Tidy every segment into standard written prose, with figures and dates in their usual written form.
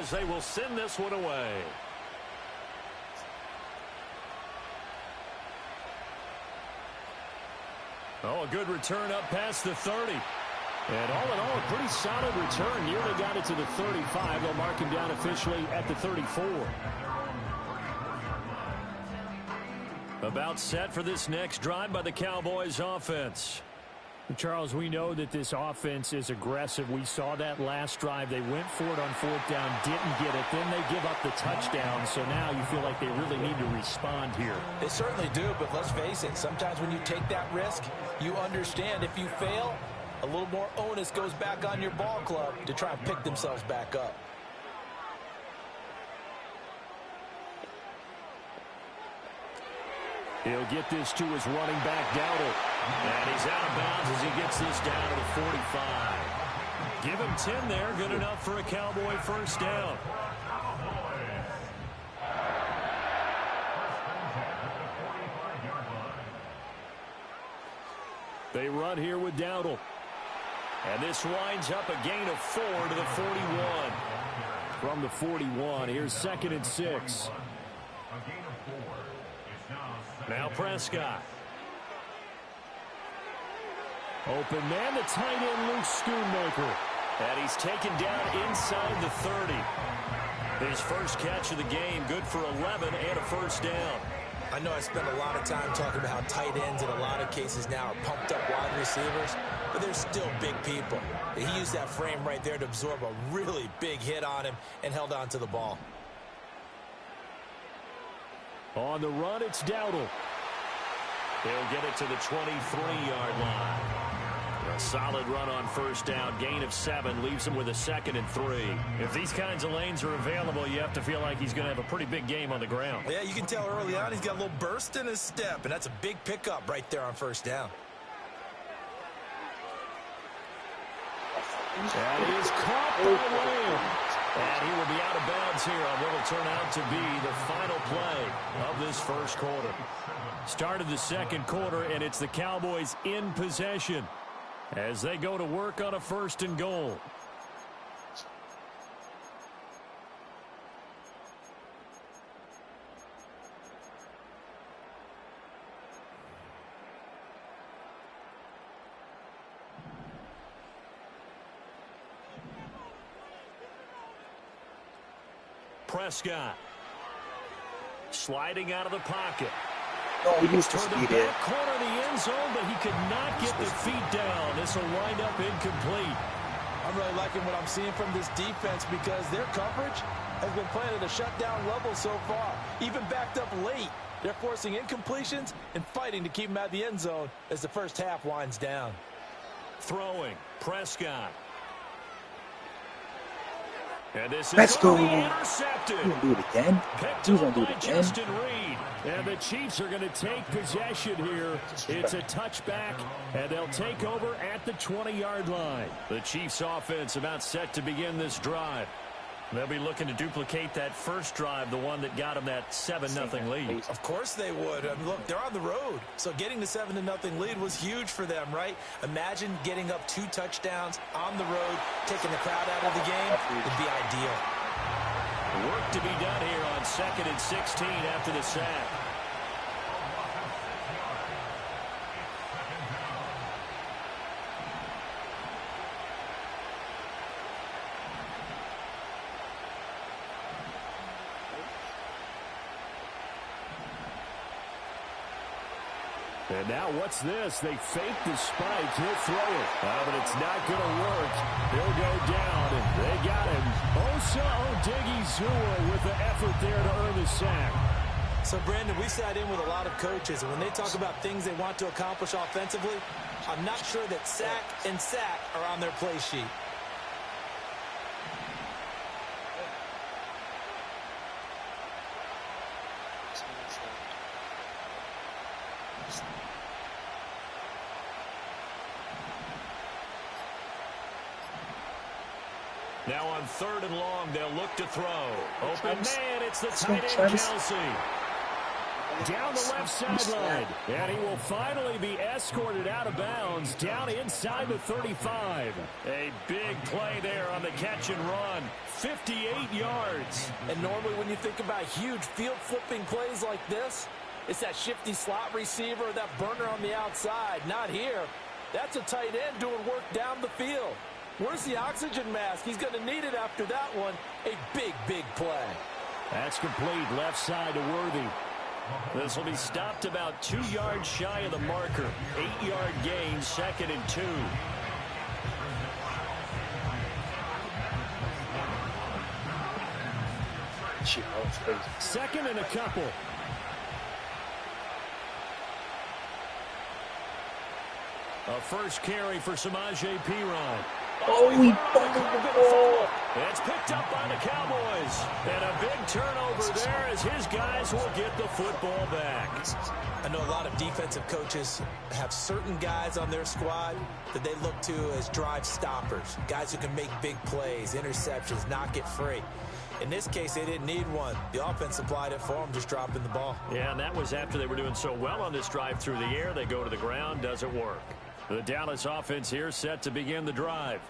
as they will send this one away. Oh, a good return up past the 30. And all in all, a pretty solid return. Nearly got it to the 35. They'll mark him down officially at the 34. About set for this next drive by the Cowboys offense. Charles, we know that this offense is aggressive. We saw that last drive. They went for it on fourth down, didn't get it. Then they give up the touchdown. So now you feel like they really need to respond here. They certainly do, but let's face it. Sometimes when you take that risk, you understand if you fail, a little more onus goes back on your ball club to try and pick themselves back up. He'll get this to his running back, Dowdle. And he's out of bounds as he gets this down to the 45. Give him 10 there. Good enough for a Cowboy first down. They run here with Dowdle. And this winds up a gain of 4 to the 41. From the 41, here's 2nd and 6. Now Prescott. Open man, the tight end, Luke Schoonmaker. And he's taken down inside the 30. His first catch of the game, good for 11 and a first down. I know I spent a lot of time talking about how tight ends in a lot of cases now are pumped up wide receivers, but they're still big people. He used that frame right there to absorb a really big hit on him and held on to the ball. On the run, it's Dowdle. He'll get it to the 23-yard line. A solid run on first down. Gain of 7 leaves him with a 2nd and 3. If these kinds of lanes are available, you have to feel like he's going to have a pretty big game on the ground. Yeah, you can tell early on he's got a little burst in his step, and that's a big pickup right there on first down. That is caught by Williams. And he will be out of bounds here on what will turn out to be the final play of this first quarter. Started the second quarter, and it's the Cowboys in possession as they go to work on a 1st and goal. Prescott sliding out of the pocket. Oh, he needs to Toward the speed it. back corner of the end zone, but he could not get the feet down. This will wind up incomplete. I'm really liking what I'm seeing from this defense because their coverage has been playing at a shutdown level so far. Even backed up late, they're forcing incompletions and fighting to keep them out of the end zone as the first half winds down. Throwing, Prescott. And this is Let's go. intercepted. He's gonna do it again. Picked He's up gonna do by it again. Justin Reed. And the Chiefs are going to take possession here. It's a touchback, and they'll take over at the 20-yard line. The Chiefs offense about set to begin this drive. They'll be looking to duplicate that first drive, the one that got them that 7-0 lead. Of course they would. I mean, look, they're on the road. So getting the 7-0 lead was huge for them, right? Imagine getting up 2 touchdowns on the road, taking the crowd out of the game. It'd be ideal. Work to be done here on 2nd and 16 after the sack. And now what's this? They fake the spike. He'll throw it. But it's not going to work. He'll go down, and they got him. Osa Odigizua with the effort there to earn the sack. So, Brandon, we sat in with a lot of coaches, and when they talk about things they want to accomplish offensively, I'm not sure that sack and sack are on their play sheet. Now on 3rd and long, they'll look to throw. Open man, it's the tight end, Travis. Kelsey. down the left sideline. And he will finally be escorted out of bounds down inside the 35. A big play there on the catch and run. 58 yards. And normally when you think about huge field-flipping plays like this, it's that shifty slot receiver or that burner on the outside. Not here. That's a tight end doing work down the field. Where's the oxygen mask? He's going to need it after that one. A big, big play. That's complete left side to Worthy. This will be stopped about 2 yards shy of the marker. 8-yard gain, 2nd and 2. Second and a couple. A first carry for Samaje Perine. Oh, he fumbled the ball. It's picked up by the Cowboys. And a big turnover there as his guys will get the football back. I know a lot of defensive coaches have certain guys on their squad that they look to as drive stoppers. Guys who can make big plays, interceptions, knock it free. In this case, they didn't need one. The offense supplied it for them, just dropping the ball. Yeah, and that was after they were doing so well on this drive through the air. They go to the ground, doesn't work. The Dallas offense here set to begin the drive.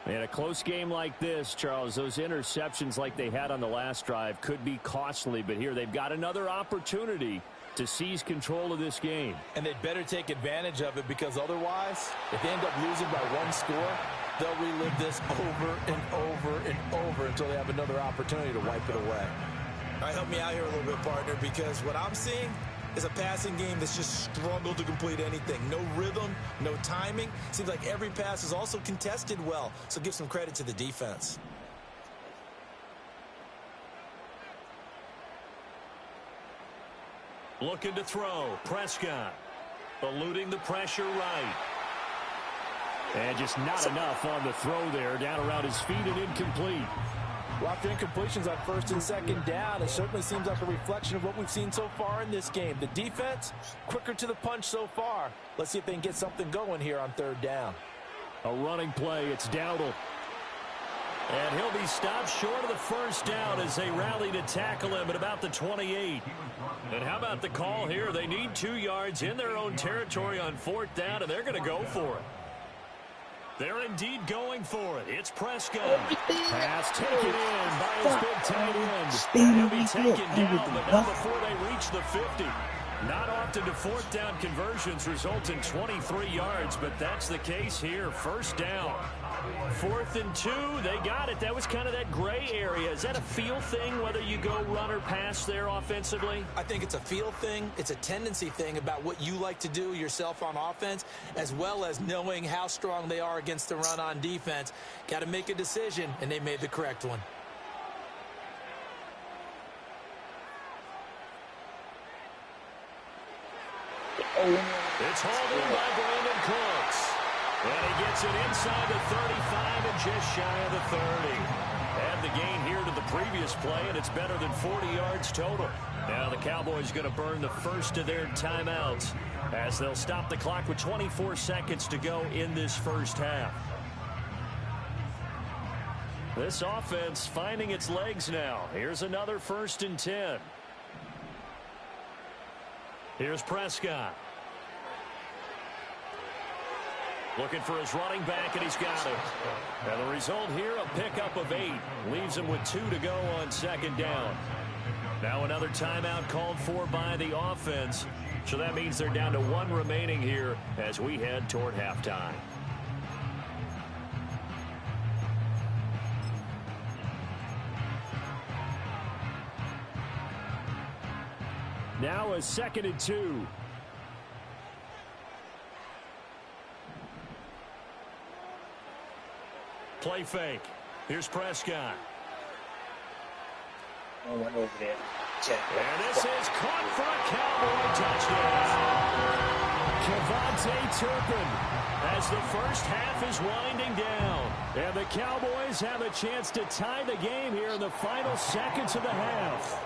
In a close game like this, Charles, those interceptions like they had on the last drive could be costly, but here they've got another opportunity to seize control of this game. And they'd better take advantage of it, because otherwise, if they end up losing by 1 score, they'll relive this over and over and over until they have another opportunity to wipe it away. All right, help me out here a little bit, partner, because what I'm seeing is a passing game that's just struggled to complete anything. No rhythm, no timing. Seems like every pass is also contested well, so give some credit to the defense. Looking to throw. Prescott eluding the pressure right. And just not enough on the throw there. Down around his feet and incomplete. Well, after incompletions on 1st and 2nd down, it certainly seems like a reflection of what we've seen so far in this game. The defense, quicker to the punch so far. Let's see if they can get something going here on 3rd down. A running play. It's Dowdle. And he'll be stopped short of the 1st down as they rally to tackle him at about the 28. And how about the call here? They need 2 yards in their own territory on 4th down, and they're going to go for it. They're indeed going for it. It's Prescott. Pass taken in by his big tight end. He'll be taken down, but not before they reach the 50. Not often do 4th down conversions result in 23 yards, but that's the case here. 1st down. 4th and 2. They got it. That was kind of that gray area. Is that a feel thing, whether you go run or pass there offensively? I think it's a feel thing. It's a tendency thing about what you like to do yourself on offense, as well as knowing how strong they are against the run on defense. Got to make a decision, and they made the correct one. It's hauled in by Brandon Cooks. And he gets it inside the 35 and just shy of the 30. Add the gain here to the previous play, and it's better than 40 yards total. Now the Cowboys going to burn the first of their timeouts as they'll stop the clock with 24 seconds to go in this 1st half. This offense finding its legs now. Here's another 1st and 10. Here's Prescott. Looking for his running back, and he's got it. And the result here, a pickup of 8. Leaves him with 2 to go on 2nd down. Now another timeout called for by the offense. So that means they're down to 1 remaining here as we head toward halftime. Now a 2nd and 2. Play fake. Here's Prescott. I went over there. And this is caught for a Cowboy touchdown. Kevontae Turpin as the 1st half is winding down. And the Cowboys have a chance to tie the game here in the final seconds of the half.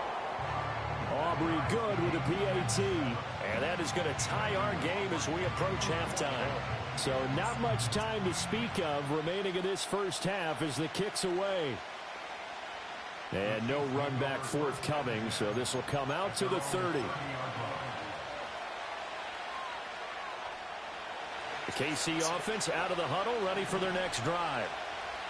Aubrey good with a PAT. And that is going to tie our game as we approach halftime. So not much time to speak of remaining in this 1st half as the kick's away. And no run back forthcoming, so this will come out to the 30. The KC offense out of the huddle, ready for their next drive.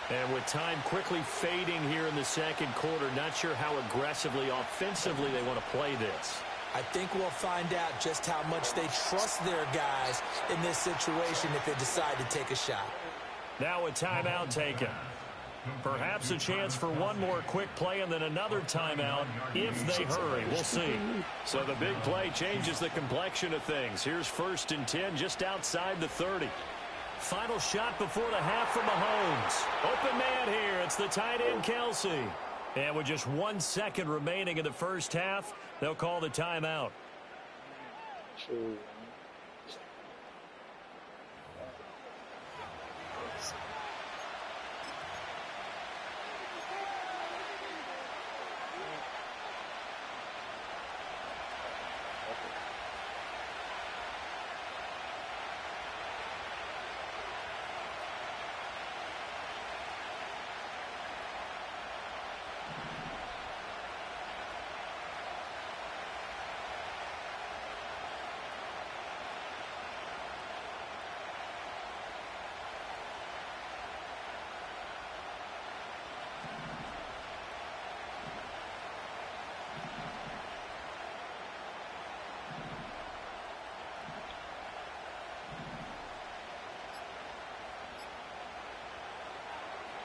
And with time quickly fading here in the second quarter, not sure how aggressively, offensively they want to play this. I think we'll find out just how much they trust their guys in this situation if they decide to take a shot. Now a timeout taken. Perhaps a chance for one more quick play and then another timeout if they hurry. We'll see. So the big play changes the complexion of things. Here's 1st and 10 just outside the 30. Final shot before the half from Mahomes. Open man here. It's the tight end, Kelsey. And with just 1 second remaining in the first half, they'll call the timeout.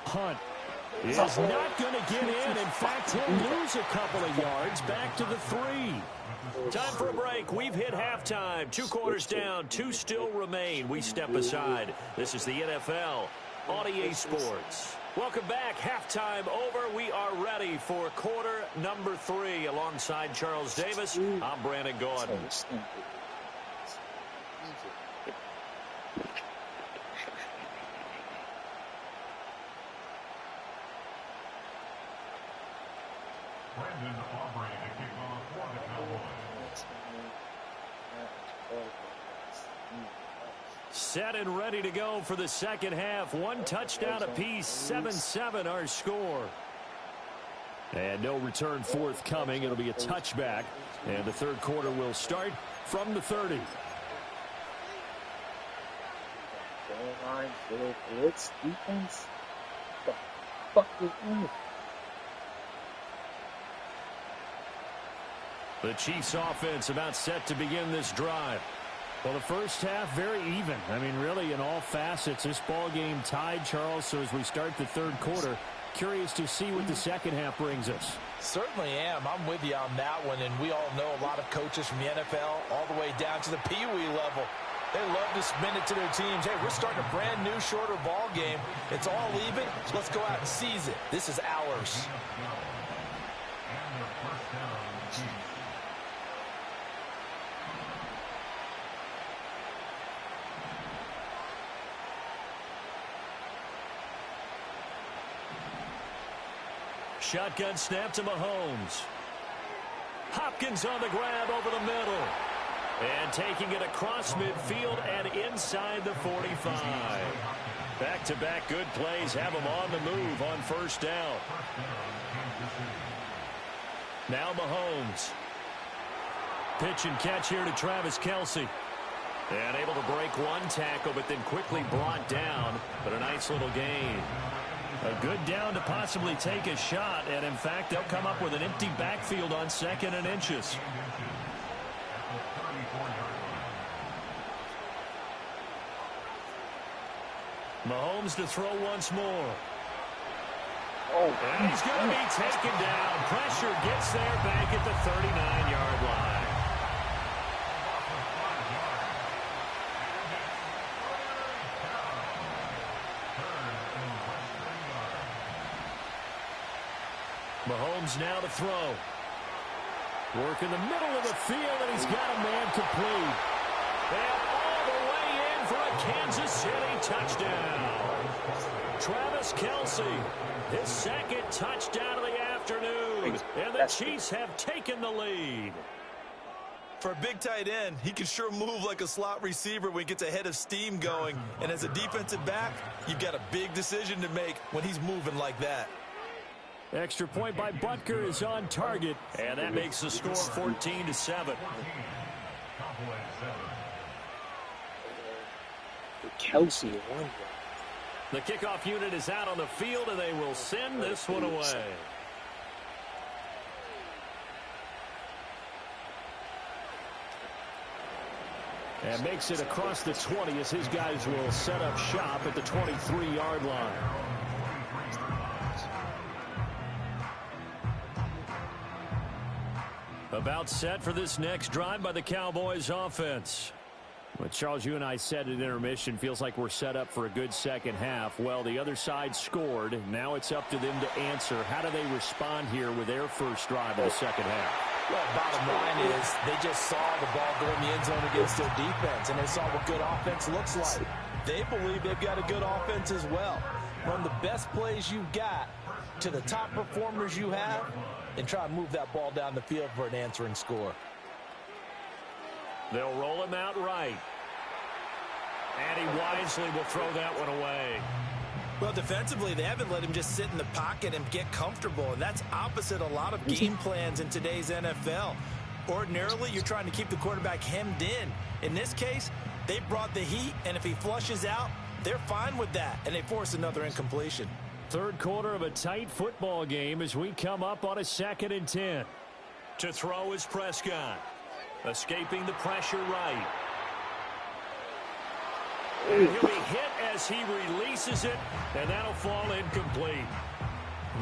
Hunt is not going to get in. In fact, he'll lose a couple of yards back to the 3. Time for a break. We've hit halftime. 2 quarters down. 2 still remain. We step aside. This is the NFL on EA Sports. Welcome back. Halftime over. We are ready for quarter number 3. Alongside Charles Davis, I'm Brandon Gordon. Set and ready to go for the second half. 1 touchdown apiece, 7-7 our score. And no return forthcoming. It'll be a touchback. And the third quarter will start from the 30. Blitz defense? What the fuck is that? The Chiefs offense about set to begin this drive. Well, the first half, very even. I mean, really, in all facets, this ball game tied, Charles. So as we start the third quarter, curious to see what the second half brings us. Certainly am. I'm with you on that one. And we all know a lot of coaches from the NFL all the way down to the Pee-wee level. They love to spin it to their teams. Hey, we're starting a brand new, shorter ball game. It's all even. So let's go out and seize it. This is ours. Shotgun snap to Mahomes. Hopkins on the grab over the middle. And taking it across midfield and inside the 45. Back-to-back good plays have them on the move on first down. Now Mahomes. Pitch and catch here to Travis Kelce. And able to break 1 tackle, but then quickly brought down. But a nice little gain. A good down to possibly take a shot, and in fact, they'll come up with an empty backfield on 2nd and inches. Mahomes to throw once more. And he's going to be taken down. Pressure gets there back at the 39-yard line. Mahomes now to throw. Work in the middle of the field, and he's got a man complete. And all the way in for a Kansas City touchdown. Travis Kelce, his 2nd touchdown of the afternoon. And the Chiefs have taken the lead. For a big tight end, he can sure move like a slot receiver when he gets a head of steam going. And as a defensive back, you've got a big decision to make when he's moving like that. Extra point by Butker is on target, and that makes the score 14-7. Kelsey won. The kickoff unit is out on the field, and they will send this one away. And makes it across the 20 as his guys will set up shop at the 23-yard line. About set for this next drive by the Cowboys offense. Well, Charles, you and I said at intermission, feels like we're set up for a good second half. Well, the other side scored. Now it's up to them to answer. How do they respond here with their first drive of the second half? Well, bottom line is they just saw the ball go in the end zone against their defense, and they saw what good offense looks like. They believe they've got a good offense as well. Run the best plays you got to the top performers you have, and try to move that ball down the field for an answering score. They'll roll him out right. And he wisely will throw that one away. Well, defensively, they haven't let him just sit in the pocket and get comfortable, and that's opposite a lot of game plans in today's NFL. Ordinarily, you're trying to keep the quarterback hemmed in. In this case, they brought the heat, and if he flushes out, they're fine with that, and they force another incompletion. Third quarter of a tight football game as we come up on a 2nd and 10. To throw is Prescott. Escaping the pressure right. And he'll be hit as he releases it, and that'll fall incomplete.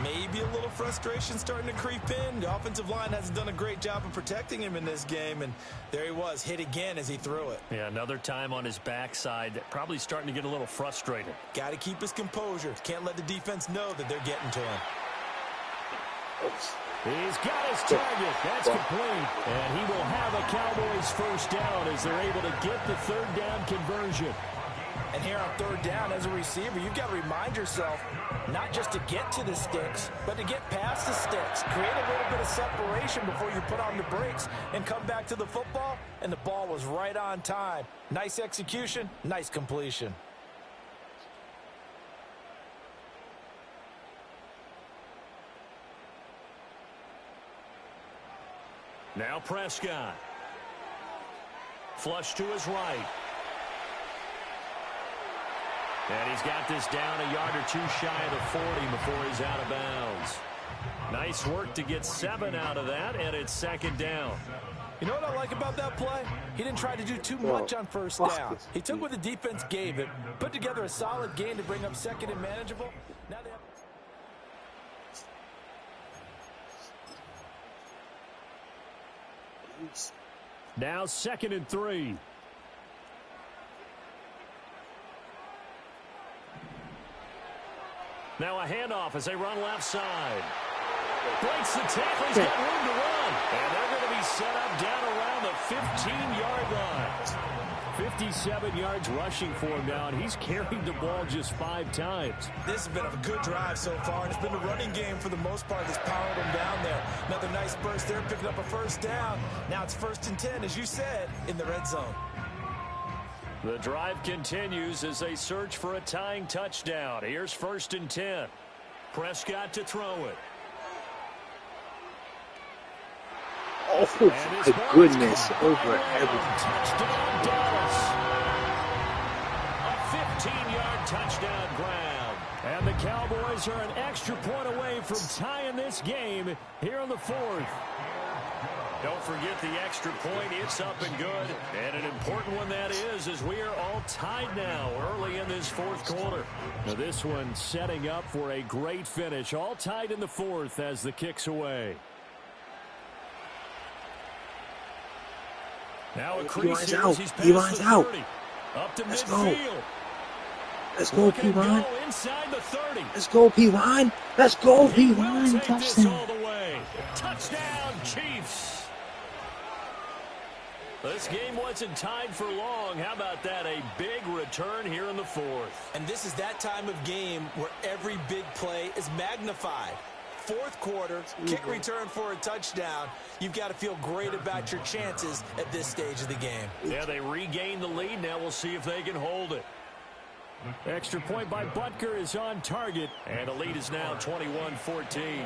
Maybe a little frustration starting to creep in. The offensive line hasn't done a great job of protecting him in this game, and there he was, hit again as he threw it. Yeah, another time on his backside, probably starting to get a little frustrated. Got to keep his composure. Can't let the defense know that they're getting to him. He's got his target. That's complete. And he will have a Cowboys first down as they're able to get the third down conversion. And here on third down, as a receiver, you've got to remind yourself not just to get to the sticks, but to get past the sticks. Create a little bit of separation before you put on the brakes and come back to the football. And the ball was right on time. Nice execution, nice completion. Now Prescott. Flush to his right. And he's got this down a yard or two shy of the 40 before he's out of bounds. Nice work to get 7 out of that, and it's 2nd down. You know what I like about that play? He didn't try to do too much on first down. He took what the defense gave him, put together a solid game to bring up 2nd and manageable. Now they have... Now 2nd and 3. Now a handoff as they run left side. Breaks the tackle. He's got room to run. And they're going to be set up down around the 15-yard line. 57 yards rushing for him now, and he's carried the ball just 5 times. This has been a good drive so far, and it's been the running game for the most part that's powered him down there. Another nice burst there, picking up a first down. Now it's 1st and 10, as you said, in the red zone. The drive continues as they search for a tying touchdown. Here's 1st and 10. Prescott to throw it. Oh, my goodness. Over everything. Touchdown, Dallas. A 15-yard touchdown grab. And the Cowboys are an extra point away from tying this game here in the 4th. Don't forget the extra point. It's up and good. And an important one that is, as we are all tied now early in this 4th quarter. Now this one setting up for a great finish. All tied in the 4th as the kick's away. Now a P-Ron's out. P-Ron's out. Up to Let's midfield. go. Let's go, P-Ron. Inside the 30. Let's go, P-Ron. Let's go, He will P-Ron. take this Touchdown. all the way. Touchdown, Chiefs. This game wasn't tied for long. How about that? A big return here in the 4th. And this is that time of game where every big play is magnified. 4th quarter, kick return for a touchdown. You've got to feel great about your chances at this stage of the game. Yeah, they regained the lead. Now we'll see if they can hold it. Extra point by Butker is on target. And the lead is now 21-14.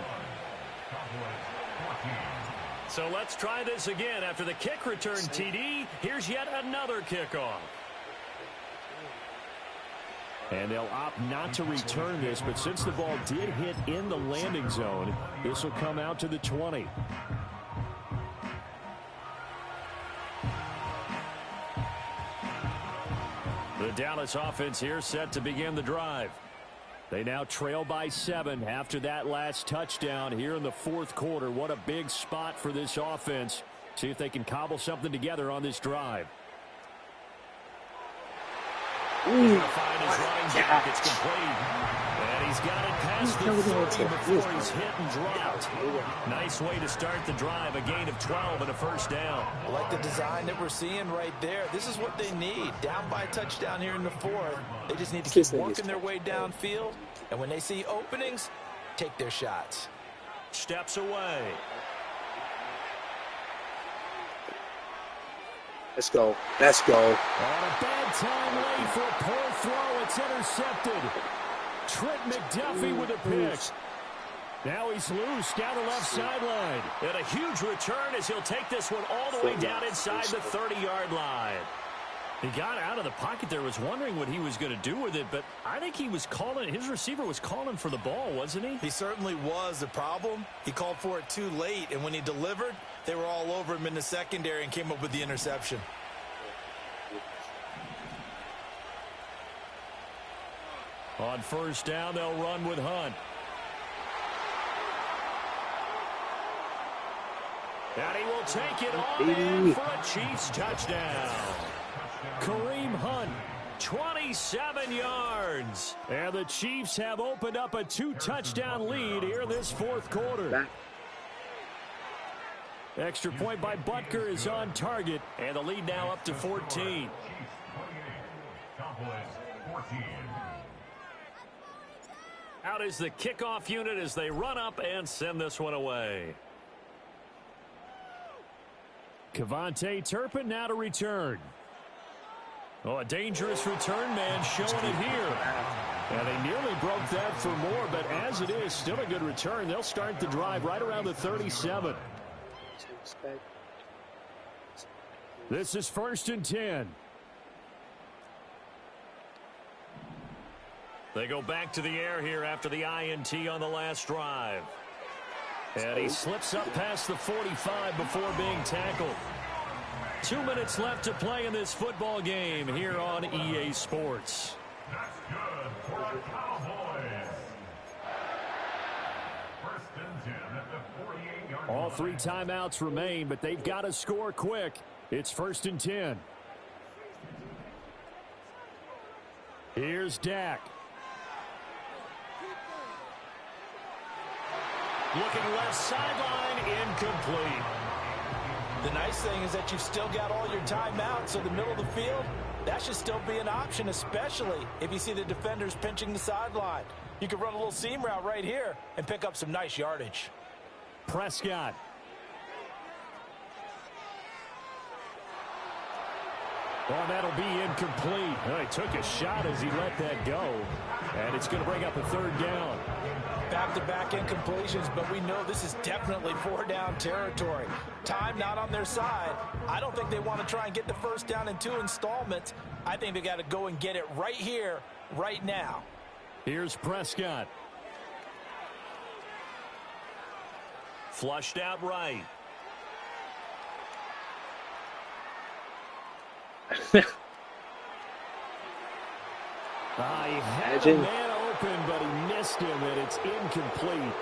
So let's try this again. After the kick return TD, here's yet another kickoff. And they'll opt not to return this, but since the ball did hit in the landing zone, this will come out to the 20. The Dallas offense here set to begin the drive. They now trail by 7 after that last touchdown here in the fourth quarter. What a big spot for this offense. See if they can cobble something together on this drive. He's going to find his running back. It's complete. And he's got it past the 30 before he's hit and dropped. Nice way to start the drive. A gain of 12 and a first down. I like the design that we're seeing right there. This is what they need. Down by a touchdown here in the fourth. They just need to keep working their way downfield. And when they see openings, take their shots. Steps away. Let's go. Let's go. On a bad time late for a poor throw. It's intercepted. Trent McDuffie with a pick. Now he's loose down the left sideline. And a huge return as he'll take this one all the way down inside the 30-yard line. He got out of the pocket there, was wondering what he was going to do with it, but I think he was calling, his receiver was calling for the ball, wasn't he? He certainly was. The problem, he called for it too late, and when he delivered, they were all over him in the secondary and came up with the interception. On first down, they'll run with Hunt. And he will take it on in for a Chiefs touchdown. Kareem Hunt, 27 yards. And the Chiefs have opened up a 2-touchdown lead here this fourth quarter. Extra point by Butker is on target. And the lead now up to 14. Out is the kickoff unit as they run up and send this one away. Kevontae Turpin now to return. Oh, a dangerous return man showing it here. And they nearly broke that for more, but as it is, still a good return. They'll start the drive right around the 37. This is 1st and 10. They go back to the air here after the INT on the last drive. And he slips up past the 45 before being tackled. 2 minutes left to play in this football game here on EA Sports. That's good for the Cowboys. 1st and 10 at the 48-yard line. All 3 timeouts remain, but they've got to score quick. It's 1st and 10. Here's Dak. Looking left sideline, incomplete. The nice thing is that you've still got all your timeouts, so the middle of the field, that should still be an option, especially if you see the defenders pinching the sideline. You can run a little seam route right here and pick up some nice yardage. Prescott. Oh, that'll be incomplete. Oh, he took a shot as he let that go. And it's going to bring up a 3rd down. Back-to-back incompletions, but we know this is definitely 4-down territory. Time not on their side. I don't think they want to try and get the first down in 2 installments. I think they got to go and get it right here, right now. Here's Prescott. Flushed out right. He had a man open, but he missed him, and it's incomplete.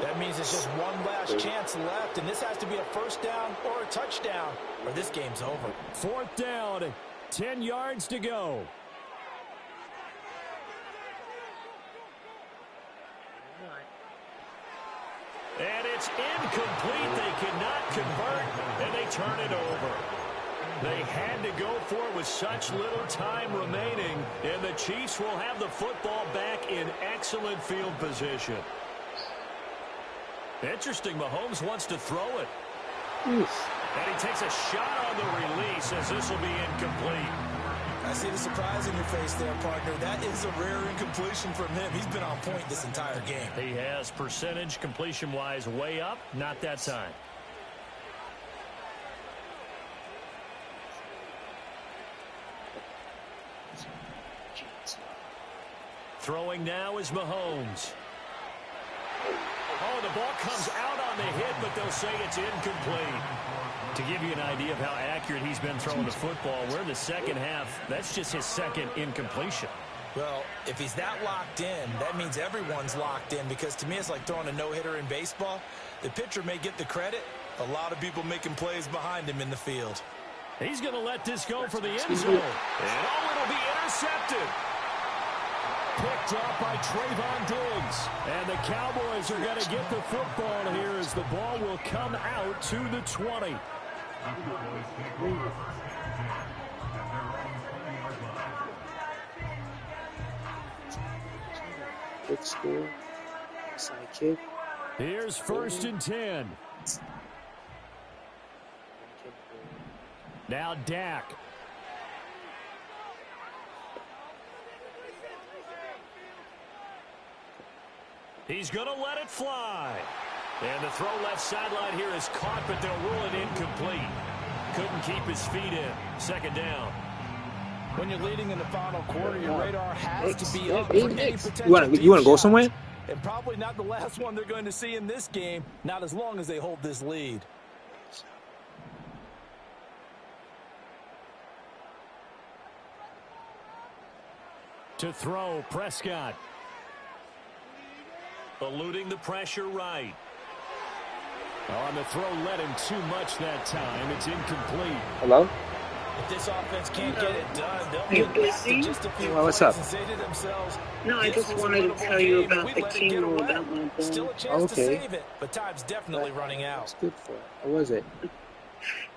That means it's just one last chance left, and this has to be a first down or a touchdown, or this game's over. 4th down, 10 yards to go. And it's incomplete. They cannot convert, and they turn it over. They had to go for it with such little time remaining, and the Chiefs will have the football back in excellent field position. Interesting, Mahomes wants to throw it. And he takes a shot on the release as this will be incomplete. I see the surprise in your face there, partner. That is a rare incompletion from him. He's been on point this entire game. He has percentage completion-wise way up. Not that time. Throwing now is Mahomes. Oh, the ball comes out on the hit, but they'll say it's incomplete. To give you an idea of how accurate he's been throwing the football, we're in the second half. That's just his second incompletion. Well, if he's that locked in, that means everyone's locked in, because to me it's like throwing a no-hitter in baseball. The pitcher may get the credit. A lot of people making plays behind him in the field. He's going to let this go for the end zone. And it'll be intercepted. Picked up by Trayvon Diggs. And the Cowboys are going to get the football here as the ball will come out to the 20. Good score. Side kick. Here's 1st and 10. Now Dak. He's going to let it fly. And the throw left sideline here is caught, but they'll rule it incomplete. Couldn't keep his feet in. 2nd down. When you're leading in the final quarter, your radar has to be up for any potential you want to go somewhere? And probably not the last one they're going to see in this game, not as long as they hold this lead. To throw, Prescott. Eluding the pressure right. On the throw, led him too much that time. It's incomplete. Hello? If this offense can't get it done, they'll Are you get back to busy? just a few What's plays up? and say to themselves, No, I this just was a wanted to winnable tell you game, and about we the let it get chemo away. about my bone. Still a chance to Okay. save it, but time's definitely running out. It's good for it. What was it?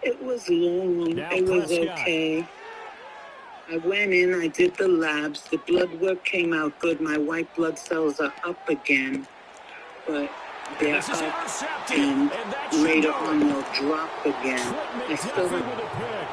It was long. Now It was Prescott. okay. I went in, I did the labs. The blood work came out good. My white blood cells are up again. But they're This is up, intercepted, and and that should later do on it. they'll drop again. Trent I still McDuffie have with a pick.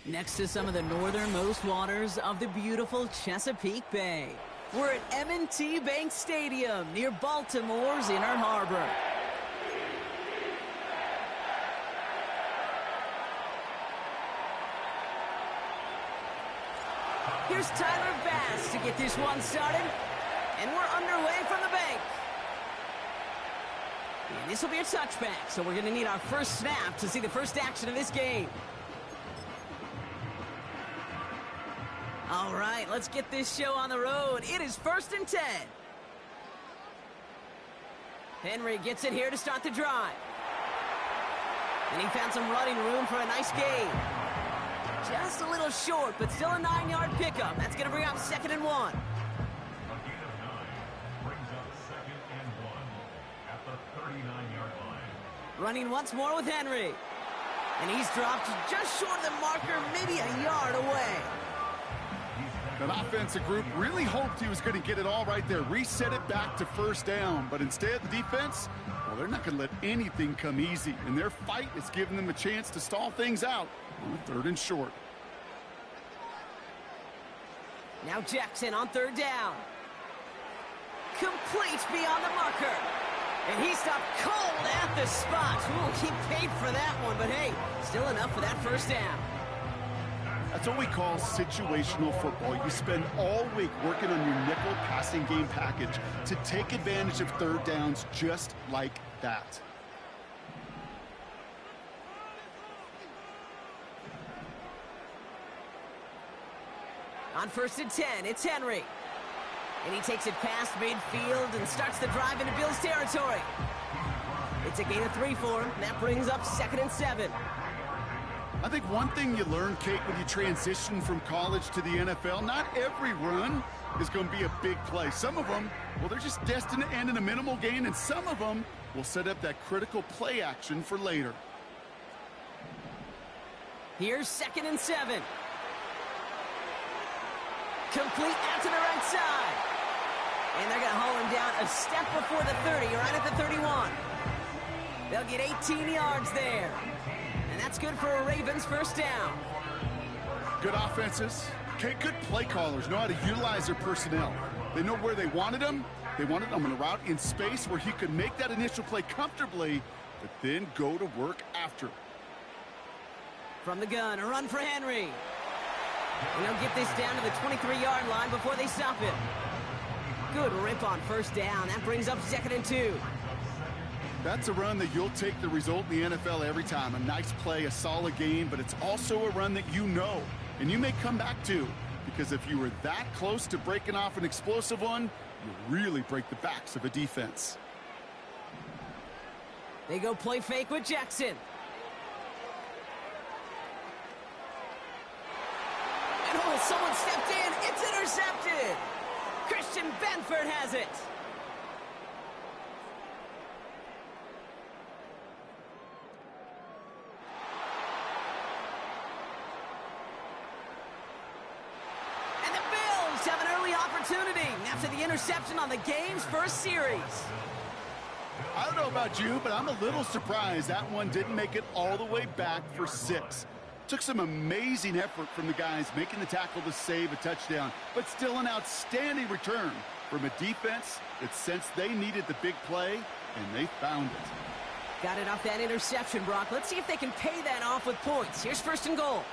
Next to some of the northernmost waters of the beautiful Chesapeake Bay, we're at M&T Bank Stadium near Baltimore's Inner Harbor. Here's Tyler Bass to get this one started, and we're underway from the bank. And this will be a touchback, so we're going to need our first snap to see the first action of this game. All right, let's get this show on the road. It is 1st and 10. Henry gets it here to start the drive. And he found some running room for a nice gain. Just a little short, but still a 9-yard pickup. That's going to bring up 2nd and 1. A gain of 9 brings up 2nd and 1 at the 39-yard line. Running once more with Henry. And he's dropped just short of the marker, maybe a yard away. That offensive group really hoped he was going to get it all right there, reset it back to 1st down. But instead, the defense, well, they're not going to let anything come easy. And their fight is giving them a chance to stall things out on 3rd and short. Now Jackson on 3rd down. complete beyond the marker. And he stopped cold at the spot. Ooh, he paid for that one, but hey, still enough for that first down. That's what we call situational football. You spend all week working on your nickel passing game package to take advantage of third downs just like that. On 1st and 10, it's Henry. And he takes it past midfield and starts the drive into Bills territory. It's a gain of 3 for him. That brings up 2nd and 7. I think one thing you learn, Kate, when you transition from college to the NFL, not every run is going to be a big play. Some of them, well, they're just destined to end in a minimal gain, and some of them will set up that critical play action for later. Here's 2nd and 7. Complete out to the right side. And they're going to haul him down a step before the 30, right at the 31. They'll get 18 yards there. And that's good for a Ravens first down. Good offenses. Okay, good play callers know how to utilize their personnel. They know where they wanted them. They wanted them on a route in space where he could make that initial play comfortably, but then go to work after. From the gun, a run for Henry. And they'll get this down to the 23-yard line before they stop him. Good rip on first down. That brings up 2nd and 2. That's a run that you'll take the result in the NFL every time. A nice play, a solid game, but it's also a run that you know, and you may come back to, because if you were that close to breaking off an explosive one, you really break the backs of a defense. They go play fake with Jackson. And oh, someone stepped in. It's intercepted. Christian Benford has it. And the Bills have an early opportunity after the interception on the game's first series. I don't know about you, but I'm a little surprised that one didn't make it all the way back for 6. Took some amazing effort from the guys making the tackle to save a touchdown, but still an outstanding return from a defense that sensed they needed the big play, and they found it. Got it off that interception, Brock. Let's see if they can pay that off with points. Here's 1st and goal.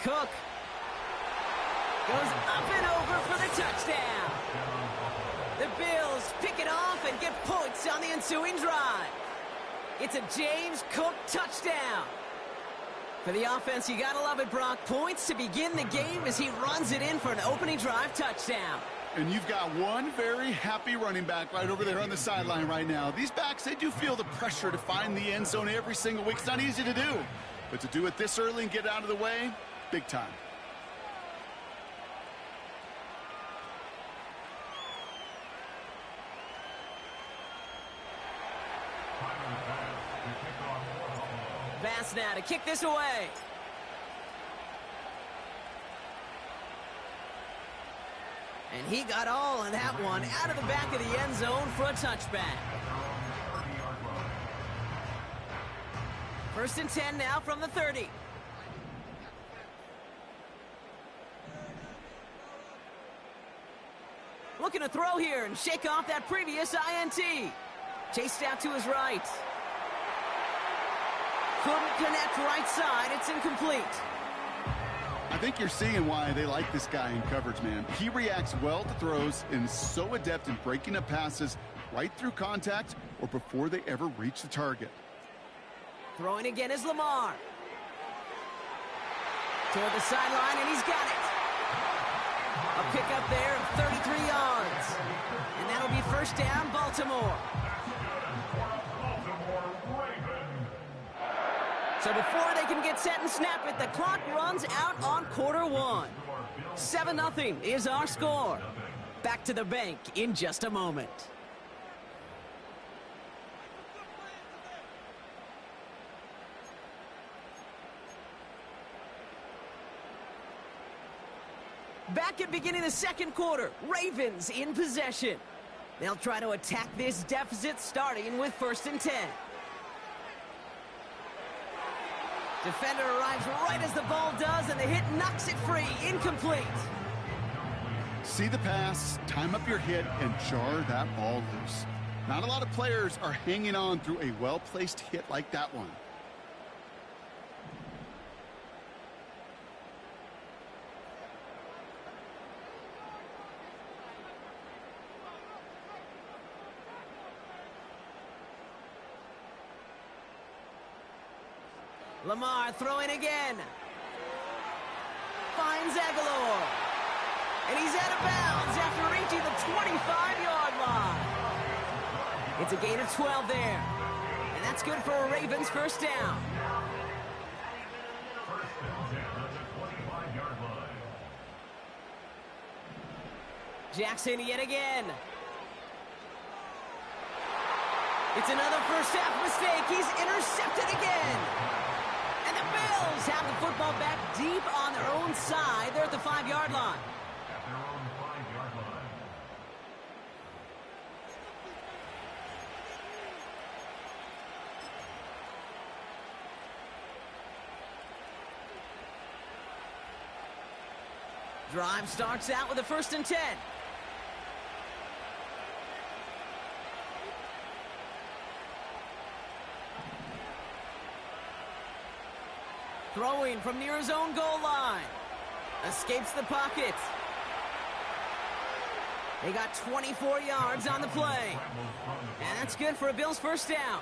Cook goes up and over for the touchdown. The Bills pick it off and get points on the ensuing drive. It's a James Cook touchdown. For the offense, you gotta love it, Brock. Points to begin the game as he runs it in for an opening drive touchdown. And you've got one very happy running back right over there on the sideline right now. These backs, they do feel the pressure to find the end zone every single week. It's not easy to do. But to do it this early and get out of the way, big time. Bass now to kick this away. And he got all of that one out of the back of the end zone for a touchback. 1st and 10 now from the 30. Looking to throw here and shake off that previous INT. Chased out to his right. Couldn't connect right side. It's incomplete. I think you're seeing why they like this guy in coverage, man. He reacts well to throws and is so adept in breaking up passes right through contact or before they ever reach the target. Throwing again is Lamar. Toward the sideline, and he's got it. A pickup there of 33 yards. And that'll be first down, Baltimore. So before they can get set and snap it, the clock runs out on quarter 1. 7-0 is our score. Back to the bank in just a moment. Back at beginning of the second quarter, Ravens in possession. They'll try to attack this deficit starting with 1st and 10. Defender arrives right as the ball does, and the hit knocks it free. Incomplete. See the pass, time up your hit, and jar that ball loose. Not a lot of players are hanging on through a well-placed hit like that one. Lamar throwing again. Finds Aguilar. And he's out of bounds after reaching the 25-yard line. It's a gain of 12 there. And that's good for a Ravens first down. First and 10 at the 25-yard line. Jackson yet again. It's another first half mistake. He's intercepted again. And the Bills have the football back deep on their own side. They're at the 5-yard line. At their own 5-yard line. Drive starts out with a 1st and 10. Throwing from near his own goal line. Escapes the pocket. They got 24 yards on the play. And that's good for a Bills first down.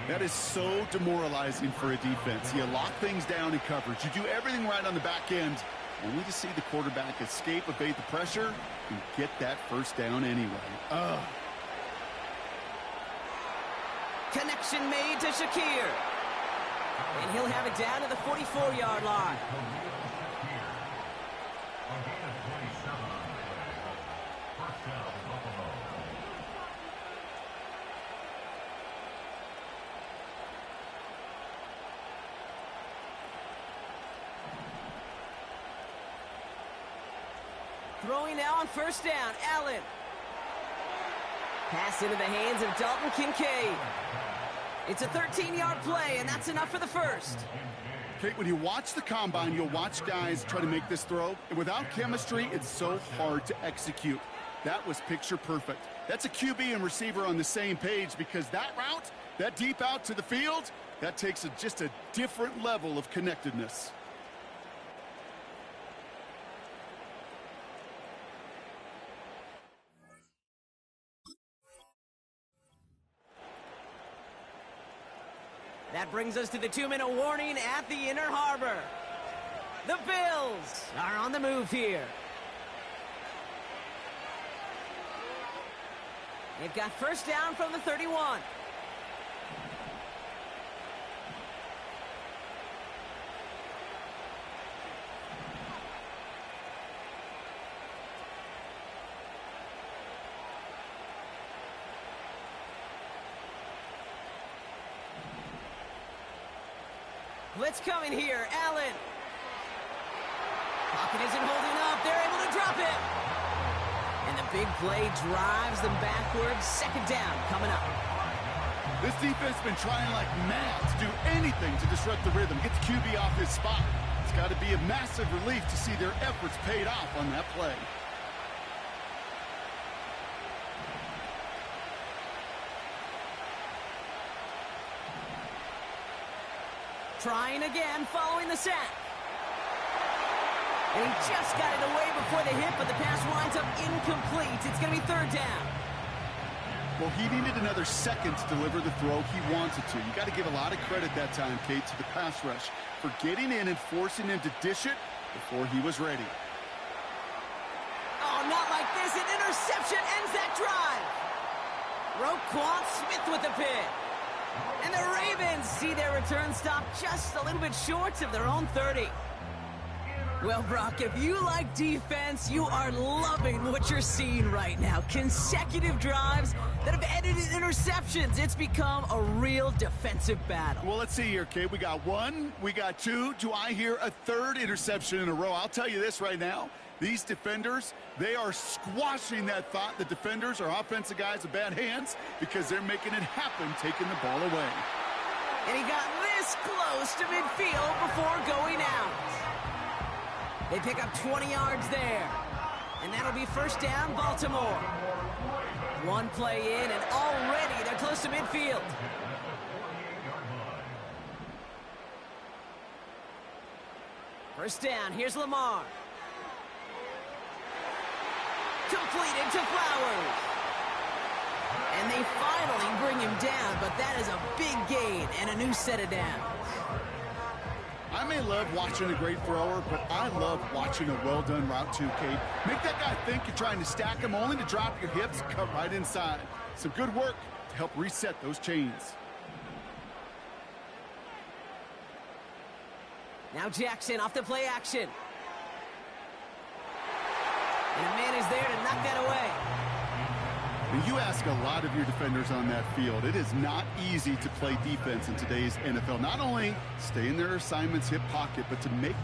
That is so demoralizing for a defense. You lock things down in coverage. You do everything right on the back end, only to see the quarterback escape, evade the pressure, and get that first down anyway. Connection made to Shakir. And he'll have it down to the 44-yard line. Throwing now on first down, Allen. Pass into the hands of Dalton Kincaid. It's a 13-yard play, and that's enough for the first. Kate, when you watch the combine, you'll watch guys try to make this throw. And without chemistry, it's so hard to execute. That was picture perfect. That's a QB and receiver on the same page, because that route, that deep out to the field, that takes just a different level of connectedness. That brings us to the 2-minute warning at the Inner Harbor. The Bills are on the move here. They've got first down from the 31. Blitz coming here, Allen. Pocket isn't holding up. They're able to drop it. And the big play drives them backwards. Second down coming up. This defense has been trying like mad to do anything to disrupt the rhythm, get the QB off his spot. It's got to be a massive relief to see their efforts paid off on that play. Trying again following the sack. And he just got it away before the hit, but the pass winds up incomplete. It's going to be third down. Well, he needed another second to deliver the throw he wanted to. You got to give a lot of credit that time, Kate, to the pass rush for getting in and forcing him to dish it before he was ready. Oh, not like this. An interception ends that drive. Roquan Smith with the pick. And the Ravens see their return stop just a little bit short of their own 30. Well, Brock, if you like defense, you are loving what you're seeing right now. Consecutive drives that have ended in interceptions. It's become a real defensive battle. Well, let's see here, Kate. We got one, we got two. Do I hear a third interception in a row? I'll tell you this right now. These defenders, they are squashing that thought. The defenders are offensive guys with bad hands because they're making it happen, taking the ball away. And he got this close to midfield before going out. They pick up 20 yards there. And that'll be first down, Baltimore. One play in, and already they're close to midfield. First down, here's Lamar. Completed to Flowers. And they finally bring him down, but that is a big gain and a new set of downs. I may love watching a great thrower, but I love watching a well-done route too, Kate. Make that guy think you're trying to stack him only to drop your hips, cut right inside. Some good work to help reset those chains. Now Jackson off the play action. And a man is there to knock that away. You ask a lot of your defenders on that field. It is not easy to play defense in today's NFL. Not only stay in their assignment's hip pocket, but to make...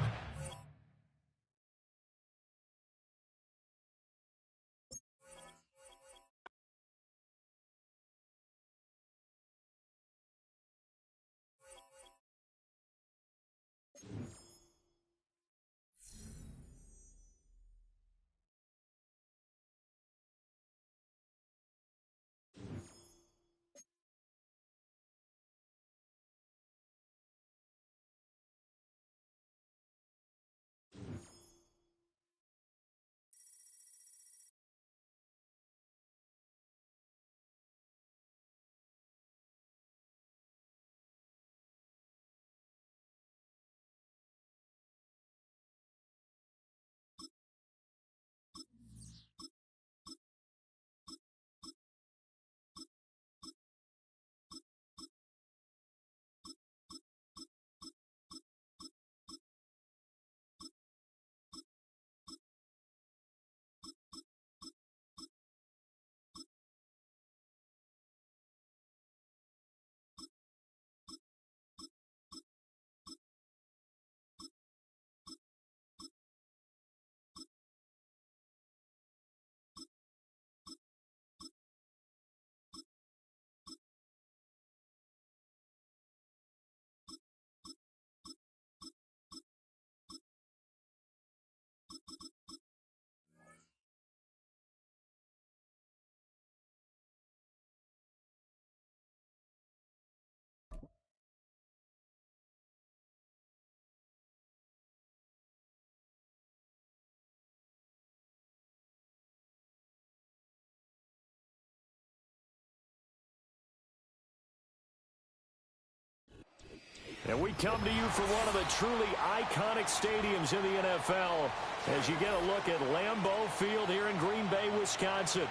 And we come to you from one of the truly iconic stadiums in the NFL as you get a look at Lambeau Field here in Green Bay, Wisconsin.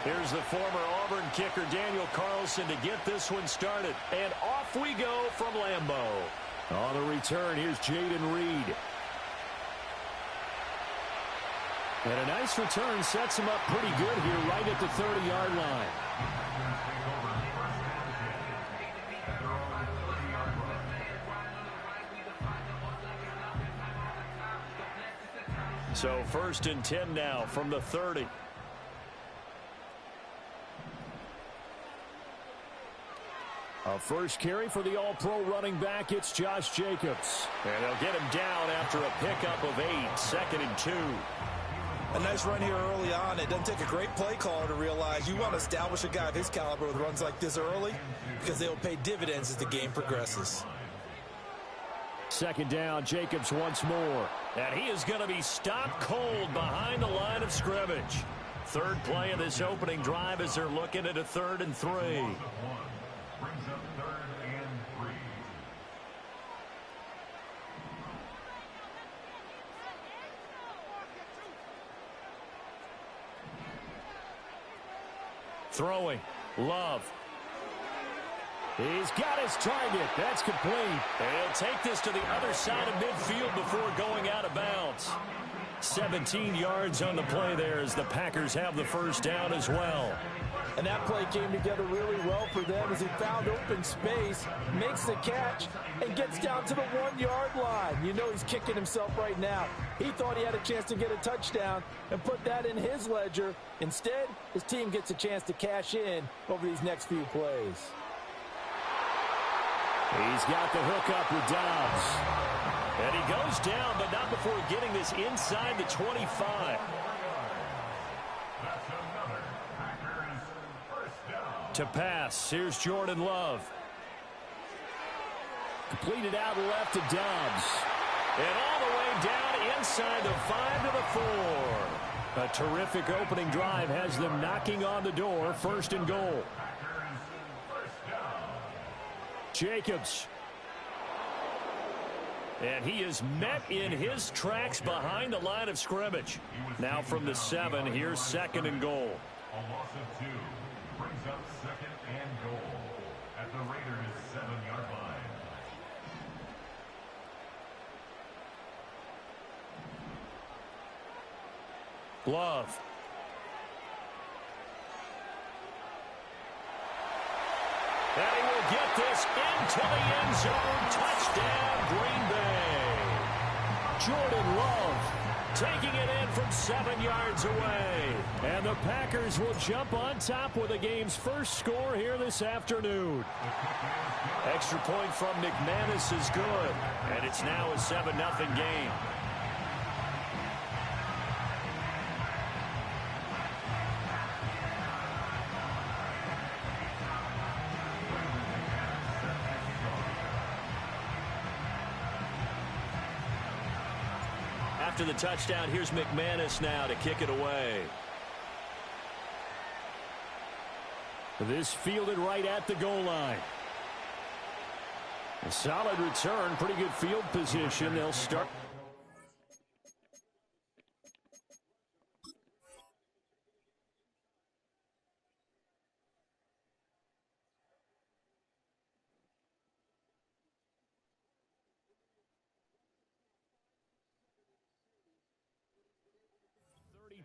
Here's the former Auburn kicker, Daniel Carlson, to get this one started. And off we go from Lambeau. On the return, here's Jaden Reed. And a nice return sets him up pretty good here right at the 30-yard line. So 1st and 10 now from the 30. A first carry for the all-pro running back, it's Josh Jacobs. And they'll get him down after a pickup of 8, 2nd and 2. A nice run here early on. It doesn't take a great play caller to realize you want to establish a guy of his caliber with runs like this early because they will pay dividends as the game progresses. 2nd down, Jacobs once more. And he is going to be stopped cold behind the line of scrimmage. 3rd play of this opening drive as they're looking at a 3rd and 3. Brings up 3rd and 3. Throwing. Love. He's got his target. That's complete. And he'll take this to the other side of midfield before going out of bounds. 17 yards on the play there as the Packers have the first down as well. And that play came together really well for them as he found open space, makes the catch, and gets down to the 1-yard line. You know he's kicking himself right now. He thought he had a chance to get a touchdown and put that in his ledger. Instead, his team gets a chance to cash in over these next few plays. He's got the hook up with Dobbs. And he goes down, but not before getting this inside the 25. To pass, here's Jordan Love. Completed out left to Dobbs. And all the way down inside the 5 to the 4. A terrific opening drive has them knocking on the door, 1st and goal. Jacobs. And he is met in his tracks behind the line of scrimmage. Now from the 7, here's 2nd and goal. A loss of 2 brings up 2nd and goal at the Raiders' 7-yard line. Love. And he will get this into the end zone. Touchdown, Green Bay. Jordan Love taking it in from 7 yards away. And the Packers will jump on top with the game's first score here this afternoon. Extra point from McManus is good. And it's now a 7-0 game. After the touchdown, here's McManus now to kick it away. This fielded right at the goal line. A solid return, pretty good field position. They'll start.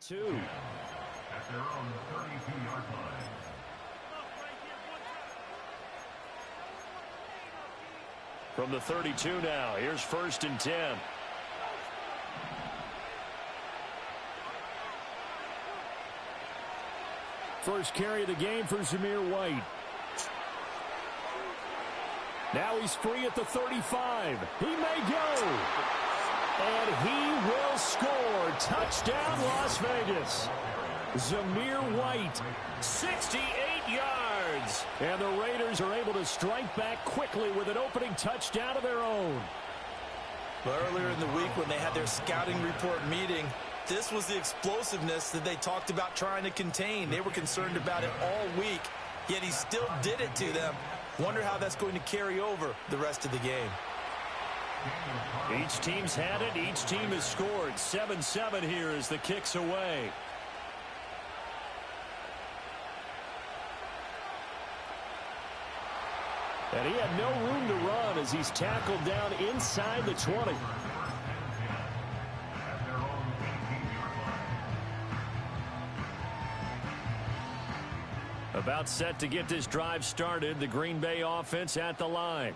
At their own 32-yard line. From the 32 now, here's 1st and 10. First carry of the game for Zamir White. Now he's free at the 35. He may go. And he will score. Touchdown, Las Vegas. Zamir White, 68 yards. And the Raiders are able to strike back quickly with an opening touchdown of their own. But earlier in the week when they had their scouting report meeting, this was the explosiveness that they talked about trying to contain. They were concerned about it all week, yet he still did it to them. Wonder how that's going to carry over the rest of the game. Each team's had it. Each team has scored. 7-7 here as the kick's away. And he had no room to run as he's tackled down inside the 20. About set to get this drive started. The Green Bay offense at the line.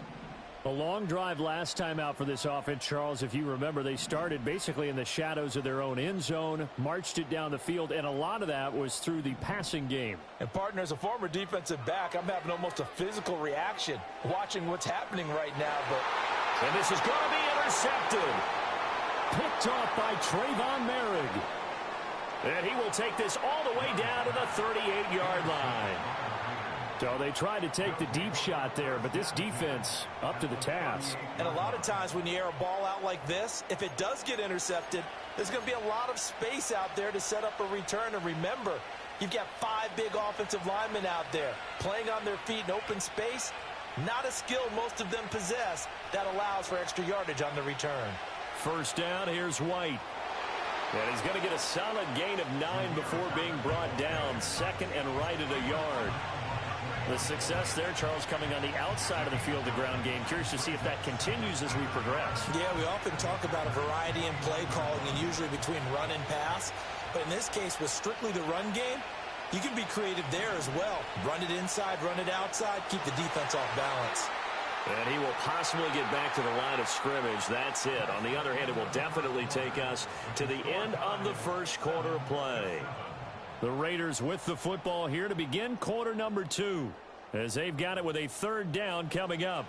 A long drive last time out for this offense, Charles. If you remember, they started basically in the shadows of their own end zone, marched it down the field, and a lot of that was through the passing game. And, partner, as a former defensive back, I'm having almost a physical reaction watching what's happening right now. And this is going to be intercepted. Picked off by Trayvon Merrick. And he will take this all the way down to the 38-yard line. So they tried to take the deep shot there, but this defense up to the task. And a lot of times when you air a ball out like this, if it does get intercepted, there's going to be a lot of space out there to set up a return. And remember, you've got 5 big offensive linemen out there playing on their feet in open space. Not a skill most of them possess that allows for extra yardage on the return. First down, here's White. And he's going to get a solid gain of 9 before being brought down. 2nd and right at a yard. The success there, Charles, coming on the outside of the field, the ground game. Curious to see if that continues as we progress. Yeah, we often talk about a variety in play calling and usually between run and pass. But in this case, with strictly the run game, you can be creative there as well. Run it inside, run it outside, keep the defense off balance. And he will possibly get back to the line of scrimmage. That's it. On the other hand, it will definitely take us to the end of the first quarter play. The Raiders with the football here to begin quarter number 2, as they've got it with a 3rd down coming up.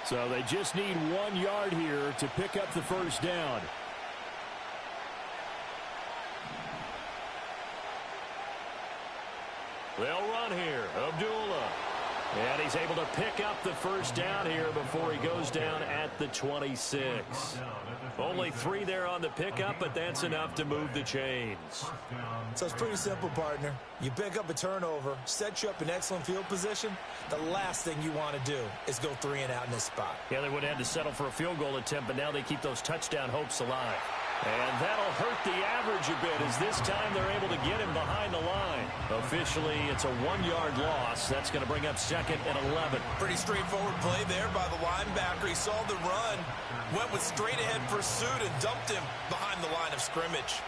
So they just need 1 yard here to pick up the first down. They'll run here. Abdullah. And he's able to pick up the first down here before he goes down at the 26. Only 3 there on the pickup, but that's enough to move the chains. So it's pretty simple, partner. You pick up a turnover, set you up in excellent field position. The last thing you want to do is go 3 and out in this spot. Yeah, they would have had to settle for a field goal attempt, but now they keep those touchdown hopes alive. And that'll hurt the average a bit as this time they're able to get him behind the line. Officially, it's a 1-yard loss. That's going to bring up 2nd and 11. Pretty straightforward play there by the linebacker. He saw the run, went with straight-ahead pursuit, and dumped him behind the line of scrimmage.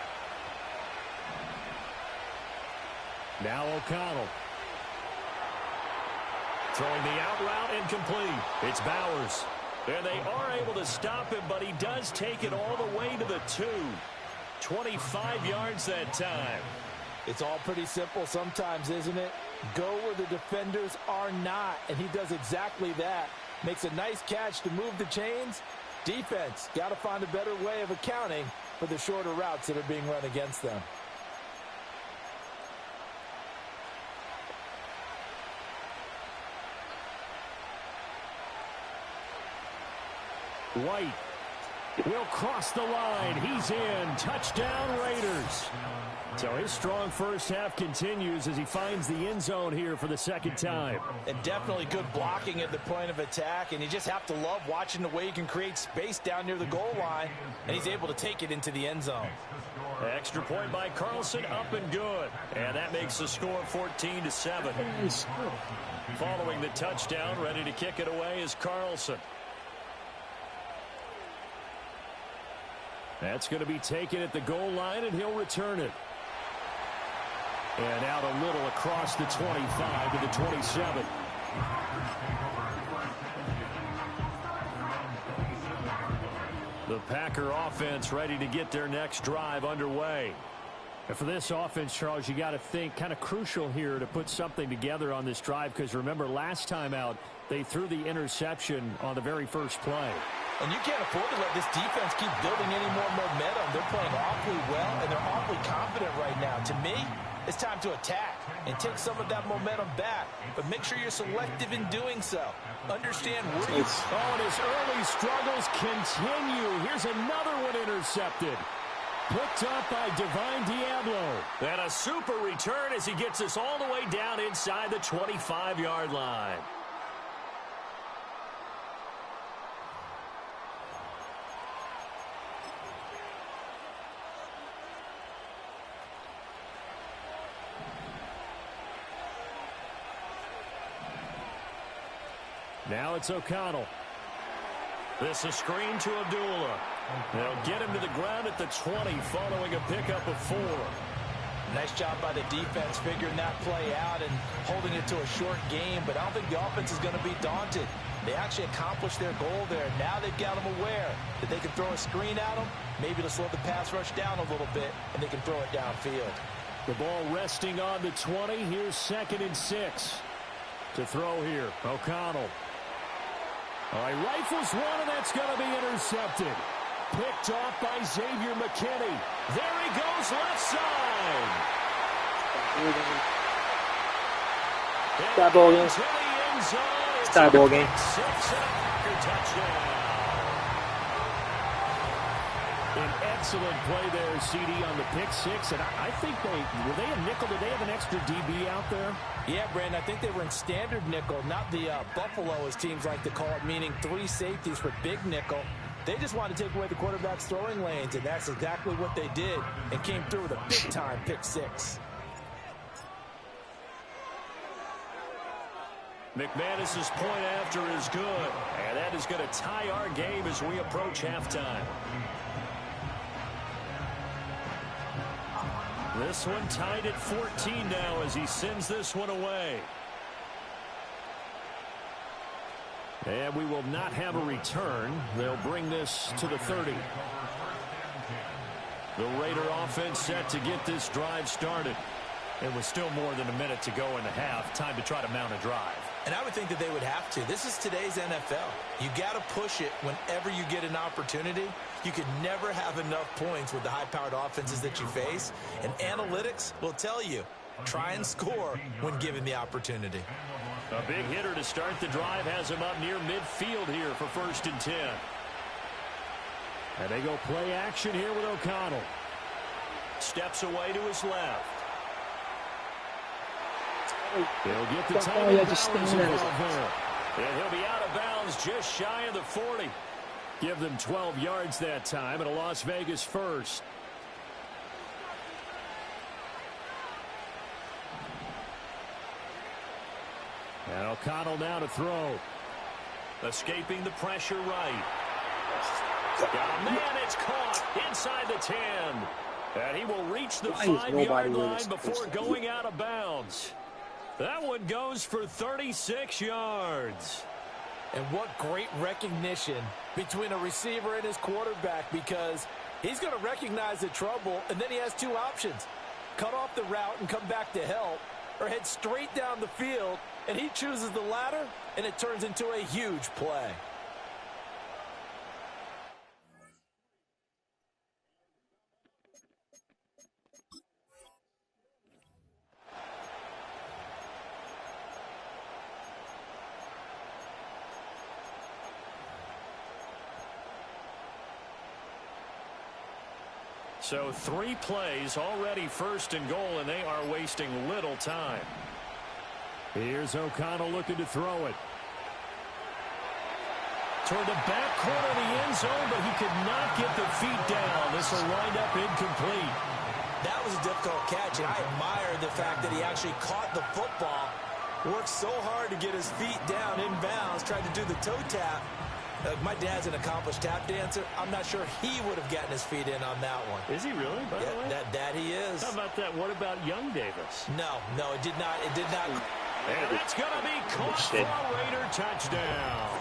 Now O'Connell. Throwing the out route incomplete. It's Bowers. And they are able to stop him, but he does take it all the way to the 2. 25 yards that time. It's all pretty simple sometimes, isn't it? Go where the defenders are not, and he does exactly that. Makes a nice catch to move the chains. Defense got to find a better way of accounting for the shorter routes that are being run against them. White will cross the line. He's in. Touchdown, Raiders. So his strong first half continues as he finds the end zone here for the 2nd time. And definitely good blocking at the point of attack, and you just have to love watching the way he can create space down near the goal line, and he's able to take it into the end zone. Extra point by Carlson, up and good. And that makes the score 14-7. Following the touchdown, ready to kick it away is Carlson. That's going to be taken at the goal line, and he'll return it. And out a little across the 25 to the 27. The Packer offense ready to get their next drive underway. And for this offense, Charles, you got to think kind of crucial here to put something together on this drive, because remember last time out they threw the interception on the very first play. And you can't afford to let this defense keep building any more momentum. They're playing awfully well, and they're awfully confident right now. To me, it's time to attack and take some of that momentum back. But make sure you're selective in doing so. Understand where you... Oh, and his early struggles continue. Here's another one intercepted. Picked up by Divine Diablo. And a super return as he gets us all the way down inside the 25-yard line. Now it's O'Connell. This is screen to Abdullah. They'll get him to the ground at the 20 following a pickup of 4. Nice job by the defense figuring that play out and holding it to a short game, but I don't think the offense is going to be daunted. They actually accomplished their goal there. Now they've got them aware that they can throw a screen at them, maybe to slow the pass rush down a little bit, and they can throw it downfield. The ball resting on the 20. Here's 2nd and 6. To throw here, O'Connell. All right, rifles one, and that's going to be intercepted. Picked off by Xavier McKinney. There he goes, left side. Start ball game. Start ball game. An excellent play there, CD, on the pick 6. And I think were they a nickel? Did they have an extra DB out there? Yeah, Brandon, I think they were in standard nickel, not the Buffalo, as teams like to call it, meaning 3 safeties for big nickel. They just wanted to take away the quarterback's throwing lanes, and that's exactly what they did, and came through with a big-time pick 6. McManus's point after is good, and that is going to tie our game as we approach halftime. This one tied at 14 now as he sends this one away. And we will not have a return. They'll bring this to the 30. The Raider offense set to get this drive started. It was still more than a minute to go in the half. Time to try to mount a drive. And I would think that they would have to. This is today's NFL. You got to push it whenever you get an opportunity. You can never have enough points with the high-powered offenses that you face. And analytics will tell you, try and score when given the opportunity. A big hitter to start the drive has him up near midfield here for 1st and 10. And they go play action here with O'Connell. Steps away to his left. They'll get the tight yeah, end just Bowers stand there. involved there. And he'll be out of bounds just shy of the 40. Give them 12 yards that time, and a Las Vegas first. And O'Connell now to throw. Escaping the pressure right. Got a man, it's caught inside the 10. And he will reach the 5-yard line before going out of bounds. That one goes for 36 yards. And what great recognition between a receiver and his quarterback, because he's going to recognize the trouble, and then he has two options. Cut off the route and come back to help, or head straight down the field, and he chooses the latter, and it turns into a huge play. So 3 plays already 1st and goal, and they are wasting little time. Here's O'Connell looking to throw it. Toward the back corner of the end zone, but he could not get the feet down. This will wind up incomplete. That was a difficult catch, and I admire the fact that he actually caught the football, worked so hard to get his feet down inbounds, tried to do the toe tap. My dad's an accomplished tap dancer. I'm not sure he would have gotten his feet in on that one. Is he really, by the way? That he is. How about that? What about Young Davis? No, it did not. It did not. And that's going to be caught for a Raider touchdown.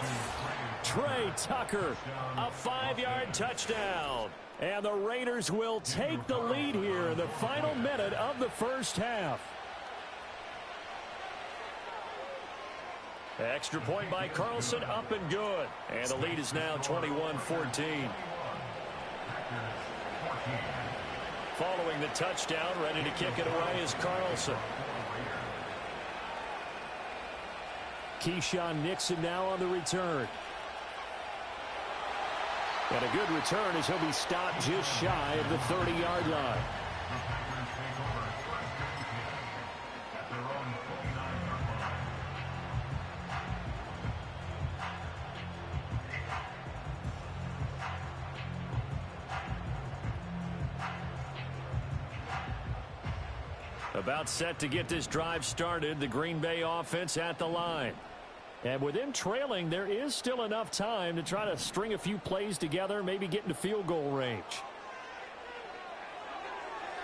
Trey Tucker, a 5-yard touchdown. And the Raiders will take the lead here in the final minute of the first half. Extra point by Carlson, up and good. And the lead is now 21-14. Following the touchdown, ready to kick it away is Carlson. Keyshawn Nixon now on the return. And a good return as he'll be stopped just shy of the 30-yard line. About set to get this drive started, the Green Bay offense at the line. And with him trailing, there is still enough time to try to string a few plays together, maybe get into field goal range.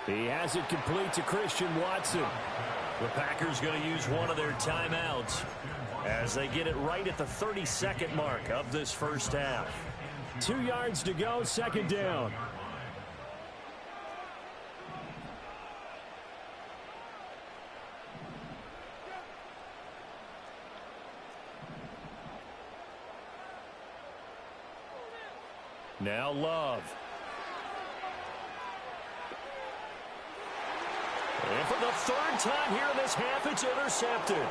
He has it complete to Christian Watson. The Packers going to use one of their timeouts as they get it right at the 32nd mark of this first half. 2 yards to go, 2nd down. Now Love. And for the 3rd time here in this half, it's intercepted.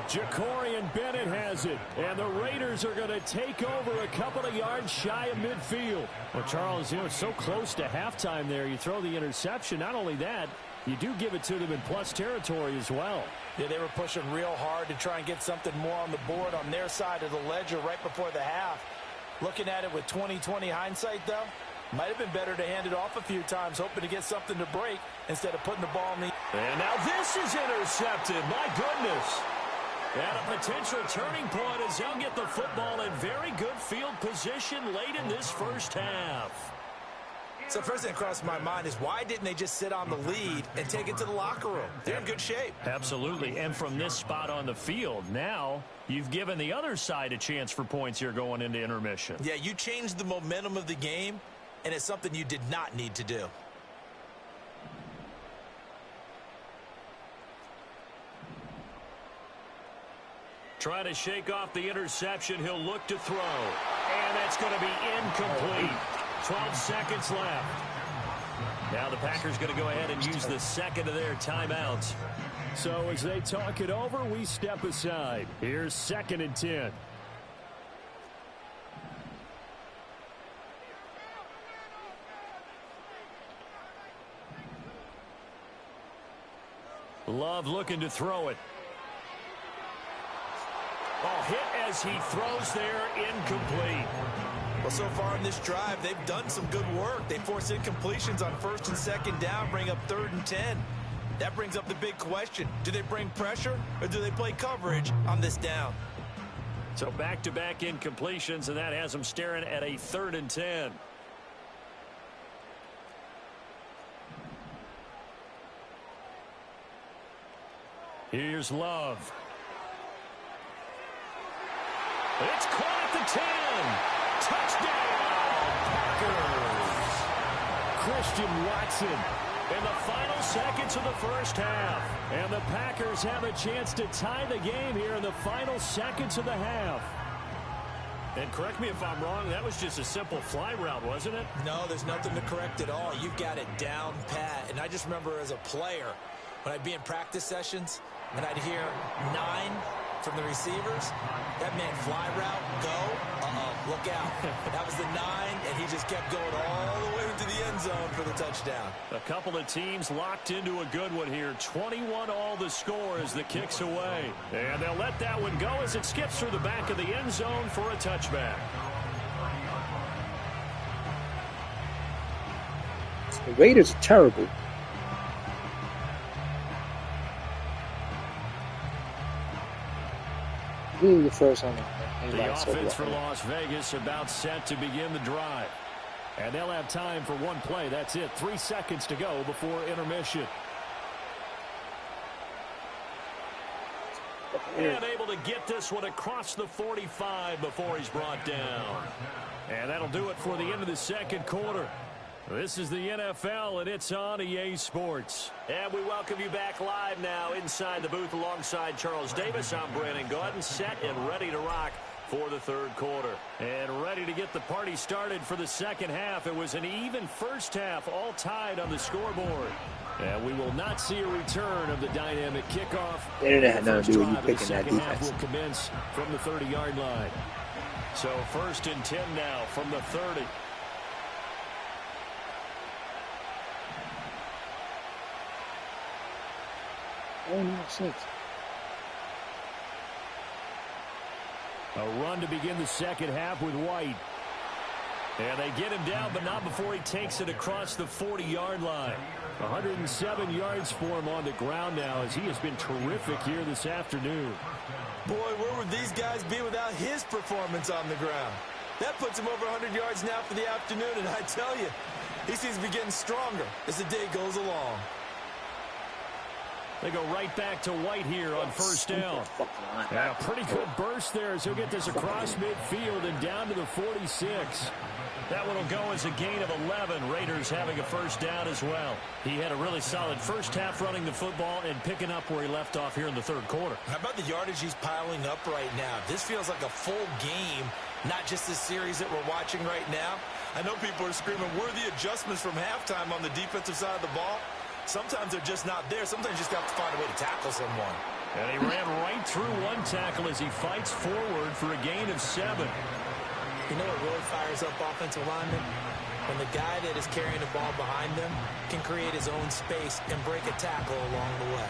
Jacorian Bennett has it, and the Raiders are going to take over a couple of yards shy of midfield. Well, Charles, it's so close to halftime there. You throw the interception. Not only that, you do give it to them in plus territory as well. Yeah, they were pushing real hard to try and get something more on the board on their side of the ledger right before the half. Looking at it with 20/20 hindsight, though, might have been better to hand it off a few times, hoping to get something to break instead of putting the ball in the... And now this is intercepted. My goodness. And a potential turning point as they'll get the football in very good field position late in this first half. So first thing that crossed my mind is why didn't they just sit on the lead and take it to the locker room? They're in good shape. Absolutely. And from this spot on the field, now you've given the other side a chance for points here going into intermission. Yeah, you changed the momentum of the game, and it's something you did not need to do. Trying to shake off the interception. He'll look to throw. And that's going to be incomplete. 12 seconds left. Now the Packers going to go ahead and use the second of their timeouts. So as they talk it over, we step aside. Here's 2nd and 10. Love looking to throw it. Oh, hit as he throws there, incomplete. Well, so far in this drive, they've done some good work. They force incompletions on 1st and 2nd down, bring up 3rd and 10. That brings up the big question. Do they bring pressure or do they play coverage on this down? So back-to-back incompletions, and that has them staring at a 3rd and 10. Here's Love. It's caught at the 10. Touchdown, Packers. Christian Watson in the final seconds of the first half. And the Packers have a chance to tie the game here in the final seconds of the half. And correct me if I'm wrong, that was just a simple fly route, wasn't it? No, there's nothing to correct at all. You've got it down pat. And I just remember as a player, when I'd be in practice sessions, and I'd hear 9 from the receivers, that meant fly route, go, look out. That was the 9, and he just kept going all the way into the end zone for the touchdown. A couple of teams locked into a good one here. 21 all the score as the kick's away. And they'll let that one go as it skips through the back of the end zone for a touchback. The Raiders are terrible. Really the first time. The offense for Las Vegas about set to begin the drive. And they'll have time for one play. That's it. 3 seconds to go before intermission. And able to get this one across the 45 before he's brought down. And that'll do it for the end of the second quarter. This is the NFL, and it's on EA Sports. And we welcome you back live now inside the booth alongside Charles Davis. I'm Brandon Gaudin, set and ready to rock for the third quarter. And ready to get the party started for the second half. It was an even first half, all tied on the scoreboard. And we will not see a return of the dynamic kickoff. The internet had nothing to do with you The picking that second half defense. will commence from the 30-yard line. So 1st and 10 now from the 30. Oh, no, 6. A run to begin the second half with White. And they get him down, but not before he takes it across the 40-yard line. 107 yards for him on the ground now as he has been terrific here this afternoon. Boy, where would these guys be without his performance on the ground? That puts him over 100 yards now for the afternoon, and I tell you, he seems to be getting stronger as the day goes along. They go right back to White here on first down. And a pretty good burst there as he'll get this across midfield and down to the 46. That one will go as a gain of 11. Raiders having a first down as well. He had a really solid first half running the football and picking up where he left off here in the third quarter. How about the yardage he's piling up right now? This feels like a full game, not just the series that we're watching right now. I know people are screaming, where are the adjustments from halftime on the defensive side of the ball? Sometimes they're just not there. Sometimes you just have to find a way to tackle someone. And he ran right through one tackle as he fights forward for a gain of 7. You know what really fires up offensive linemen? When the guy that is carrying the ball behind them can create his own space and break a tackle along the way.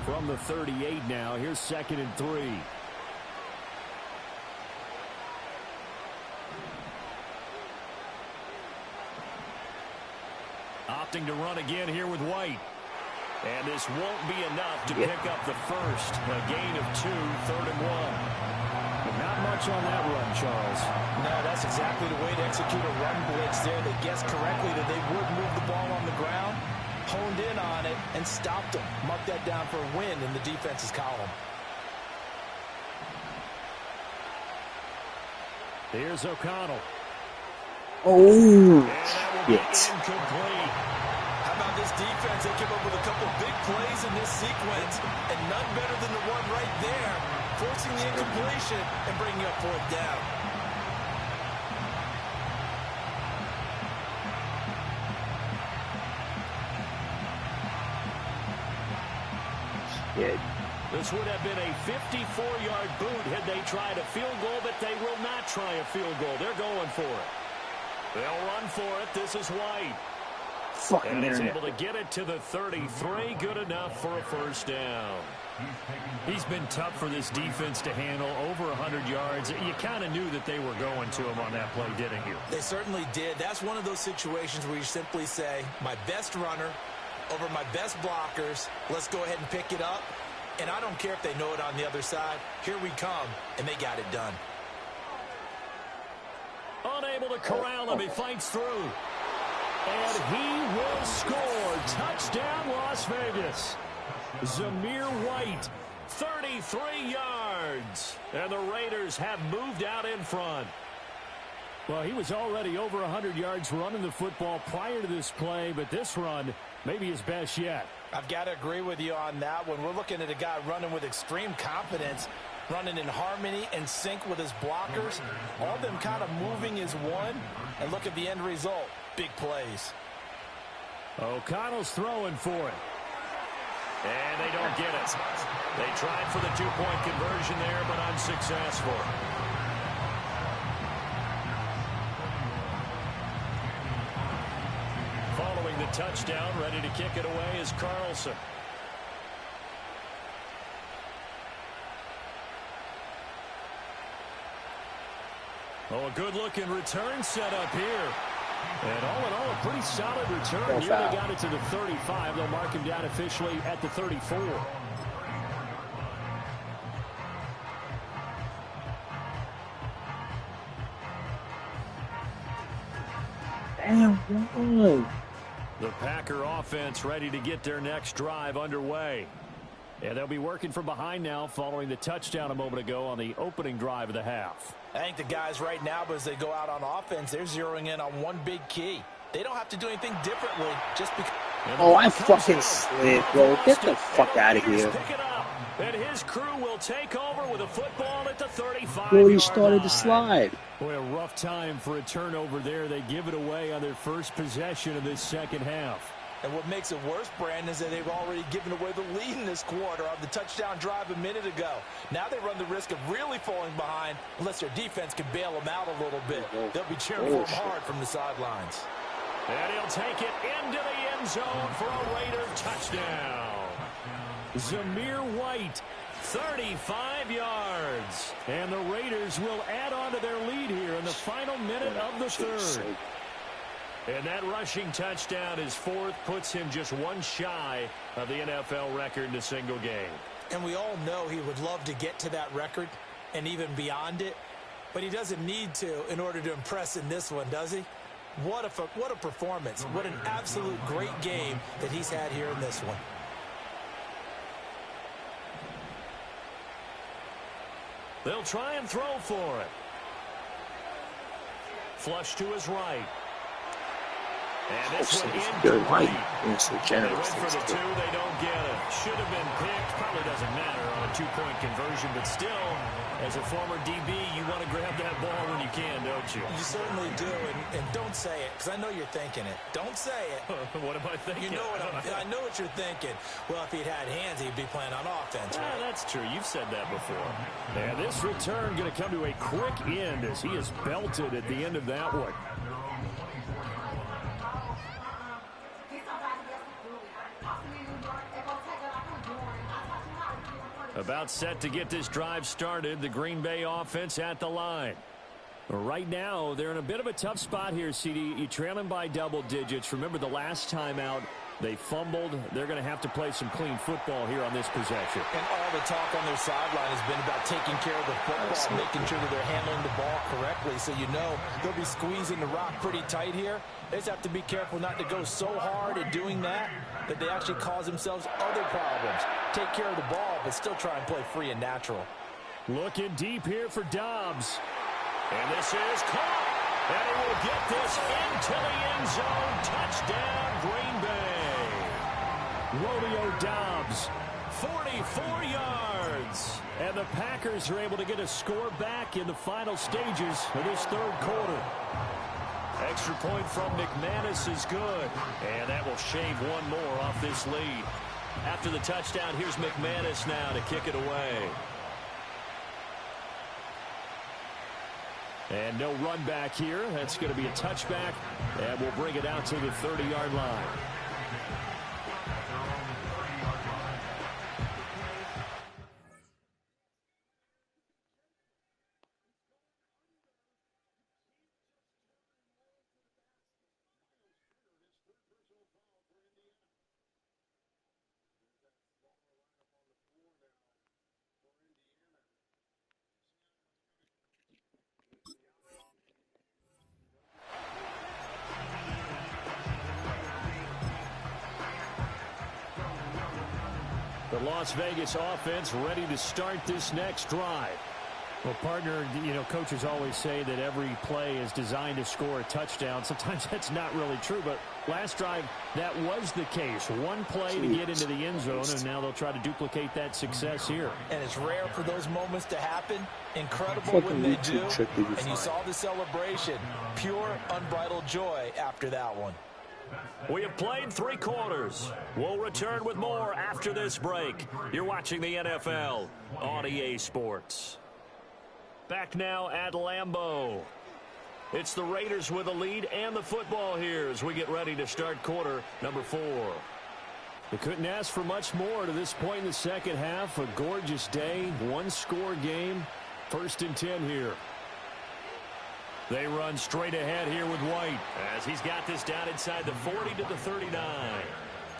From the 38 now, here's 2nd and 3. Opting to run again here with White. And this won't be enough to pick up the first. A gain of 2, 3rd and 1. But not much on that run, Charles. No, that's exactly the way to execute a run blitz there. They guessed correctly that they would move the ball on the ground, honed in on it, and stopped them. Mark that down for a win in the defense's column. Here's O'Connell. Oh, Incomplete. How about this defense? They came up with a couple big plays in this sequence, and none better than the one right there, forcing the incompletion and bringing up fourth down. shit. This would have been a 54-yard boot had they tried a field goal, but they will not try a field goal. They're going for it. They'll run for it. This is White. Fucking And he's internet. able to get it to the 33. Good enough for a first down. He's been tough for this defense to handle, over 100 yards. You kind of knew that they were going to him on that play, didn't you? They certainly did. That's one of those situations where you simply say, my best runner over my best blockers. Let's go ahead and pick it up. And I don't care if they know it on the other side. Here we come, and they got it done. Unable to corral him. He fights through. And he will score. Touchdown, Las Vegas. Zamir White, 33 yards. And the Raiders have moved out in front. Well, he was already over 100 yards running the football prior to this play, but this run may be his best yet. I've got to agree with you on that one. We're looking at a guy running with extreme confidence, running in harmony and sync with his blockers. All of them kind of moving as one. And look at the end result. Big plays. O'Connell's throwing for it. And they don't get it. They tried for the two-point conversion there, but unsuccessful. Following the touchdown, ready to kick it away is Carlson. Oh, a good-looking return set up here. And all in all, a pretty solid return. Here they got it to the 35. They'll mark him down officially at the 34. Damn, why? The Packer offense ready to get their next drive underway. And they'll be working from behind now following the touchdown a moment ago on the opening drive of the half. I think the guys right now, as they go out on offense, they're zeroing in on one big key. They don't have to do anything differently just because. Oh, I fucking slid, bro. Get the fuck out of here. Pick it up, and his crew will take over with a football at the 35. Bro, you started to slide. Boy, a rough time for a turnover there. They give it away on their first possession of this second half. And what makes it worse, Brandon, is that they've already given away the lead in this quarter on the touchdown drive a minute ago. Now they run the risk of really falling behind unless their defense can bail them out a little bit. They'll be cheering for them hard from the sidelines. And he'll take it into the end zone for a Raider touchdown. Zamir White, 35 yards. and the Raiders will add on to their lead here in the final minute of the third. And that rushing touchdown, his fourth, puts him just one shy of the NFL record in a single game. And we all know he would love to get to that record and even beyond it, but he doesn't need to in order to impress in this one, does he? What a performance. What an absolute great game that he's had here in this one. They'll try and throw for it. Flush to his right. And this one incomplete. They went for the two, they don't get it. Should have been picked. Probably doesn't matter on a two-point conversion, but still, as a former DB, you want to grab that ball when you can, don't you? You certainly do, and don't say it, because I know you're thinking it. Don't say it. What am I thinking? You know what I know what you're thinking. Well, if he'd had hands, he'd be playing on offense. Right? That's true. You've said that before. And this return going to come to a quick end as he is belted at the end of that one. About set to get this drive started. The Green Bay offense at the line. Right now, they're in a bit of a tough spot here, CD. You trail them by double digits. Remember the last time out, they fumbled. They're going to have to play some clean football here on this possession. And all the talk on their sideline has been about taking care of the football, making sure that they're handling the ball correctly. So you know they'll be squeezing the rock pretty tight here. They just have to be careful not to go so hard at doing that they actually cause themselves other problems. Take care of the ball, but still try and play free and natural. Looking deep here for Dobbs. And this is caught. And he will get this into the end zone. Touchdown, Green Bay. Romeo Doubs, 44 yards. And the Packers are able to get a score back in the final stages of this third quarter. Extra point from McManus is good. And that will shave one more off this lead. After the touchdown, here's McManus now to kick it away. And no run back here. That's going to be a touchback. And we'll bring it out to the 30-yard line. The Las Vegas offense ready to start this next drive. Well, partner, coaches always say that every play is designed to score a touchdown. Sometimes that's not really true, but last drive, that was the case. One play to get into the end zone, and now they'll try to duplicate that success here. And it's rare for those moments to happen. Incredible when they do. And you saw the celebration. Pure, unbridled joy after that one. We have played 3 quarters. We'll return with more after this break. You're watching the NFL on EA Sports. Back now at Lambeau. It's the Raiders with a lead and the football here as we get ready to start quarter number 4. They couldn't ask for much more to this point in the second half. A gorgeous day, one-score game. 1st and 10 here. They run straight ahead here with White as he's got this down inside the 40 to the 39.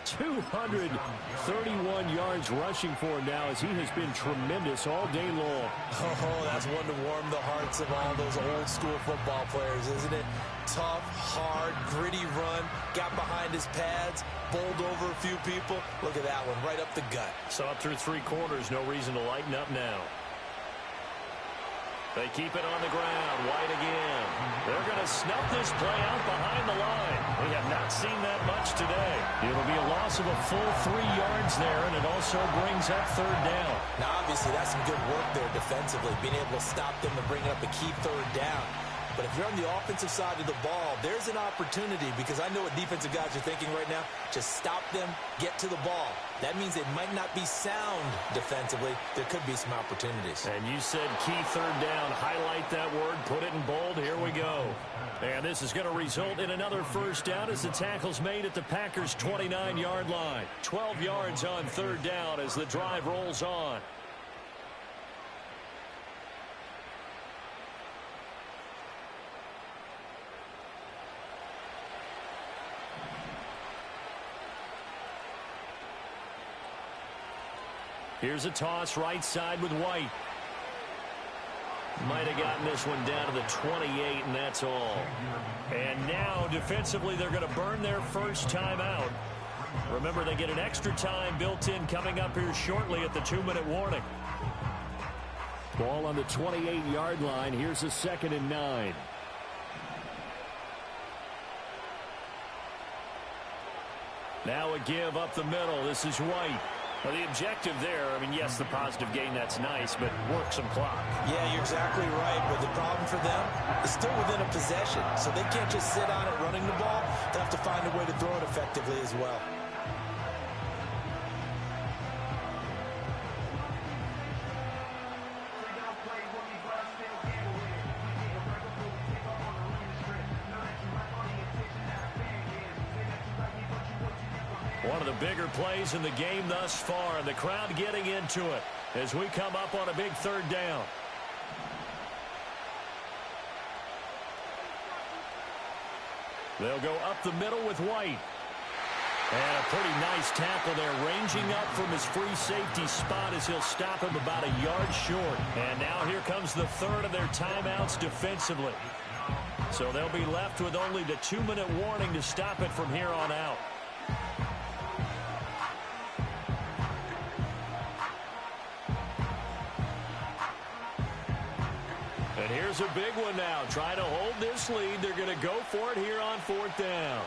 231 yards rushing for him now as he has been tremendous all day long. Oh, that's one to warm the hearts of all those old-school football players, isn't it? Tough, hard, gritty run, got behind his pads, bowled over a few people. Look at that one, right up the gut. Saw through 3 quarters, no reason to lighten up now. They keep it on the ground. White again. They're going to snuff this play out behind the line. We have not seen that much today. It'll be a loss of a full 3 yards there, and it also brings up 3rd down. Now, obviously, that's some good work there defensively, being able to stop them and bring up a key 3rd down. But if you're on the offensive side of the ball, there's an opportunity because I know what defensive guys are thinking right now. Just stop them, get to the ball. That means it might not be sound defensively. There could be some opportunities. And you said key 3rd down. Highlight that word. Put it in bold. Here we go. And this is going to result in another 1st down as the tackle's made at the Packers' 29-yard line. 12 yards on 3rd down as the drive rolls on. Here's a toss right side with White. Might have gotten this one down to the 28, and that's all. And now, defensively, they're going to burn their first timeout. Remember, they get an extra time built in coming up here shortly at the 2-minute warning. Ball on the 28-yard line. Here's a 2nd and 9. Now a give up the middle. This is White. Well, the objective there, yes, the positive gain, that's nice, but work some clock. Yeah, you're exactly right, but the problem for them is still within a possession, so they can't just sit on it running the ball. They have to find a way to throw it effectively as well. One of the bigger plays in the game thus far, and the crowd getting into it as we come up on a big 3rd down. They'll go up the middle with White. And a pretty nice tackle there, ranging up from his free safety spot as he'll stop him about a yard short. And now here comes the 3rd of their timeouts defensively. So they'll be left with only the 2-minute warning to stop it from here on out. And here's Here's a big one now. Trying to hold this lead. They're going to go for it here on 4th down.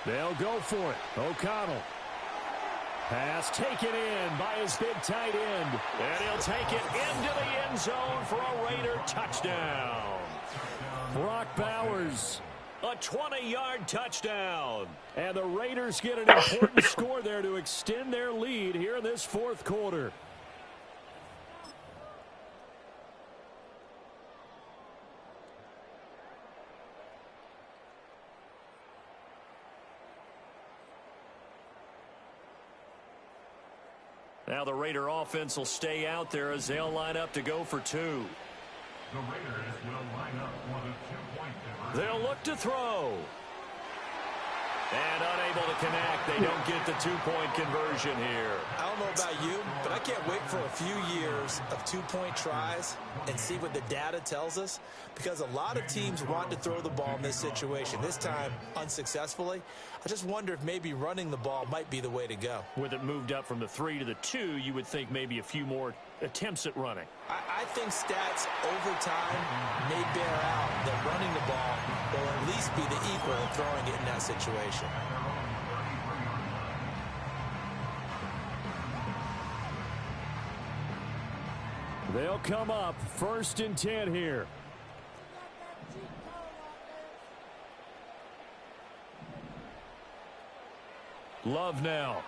They'll go for it. O'Connell. Pass taken in by his big tight end. And he'll take it into the end zone for a Raider touchdown. Brock Bowers. A 20-yard touchdown. And the Raiders get an important score there to extend their lead here in this 4th quarter. Now the Raider offense will stay out there as they'll line up to go for 2. The Raiders will line up for the 2-point conversion. They'll look to throw. And unable to connect. They don't get the 2-point conversion here. I don't know about you, but I can't wait for a few years of 2-point tries and see what the data tells us, because a lot of teams want to throw the ball in this situation. This time, unsuccessfully. I just wonder if maybe running the ball might be the way to go. With it moved up from the 3 to the 2, you would think maybe a few more attempts at running. I think stats over time may bear out that running the ball will at least be the equal of throwing it in that situation. They'll come up 1st and 10 here. Love now.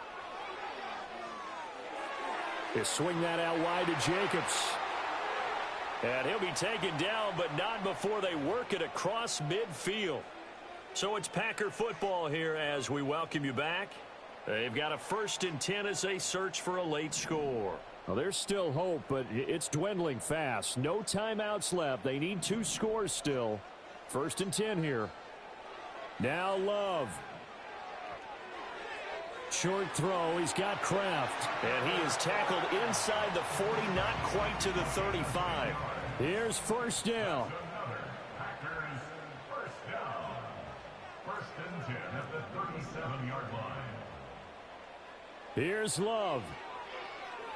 They swing that out wide to Jacobs. And he'll be taken down, but not before they work it across midfield. So it's Packer football here as we welcome you back. They've got a 1st and 10 as they search for a late score. Well, there's still hope, but it's dwindling fast. No timeouts left. They need 2 scores still. 1st and 10 here. Now Love. Short throw. He's got Kraft. And he is tackled inside the 40, not quite to the 35. Here's 1st down. Packers first down. 1st and 10 at the 37-yard line. Here's Love.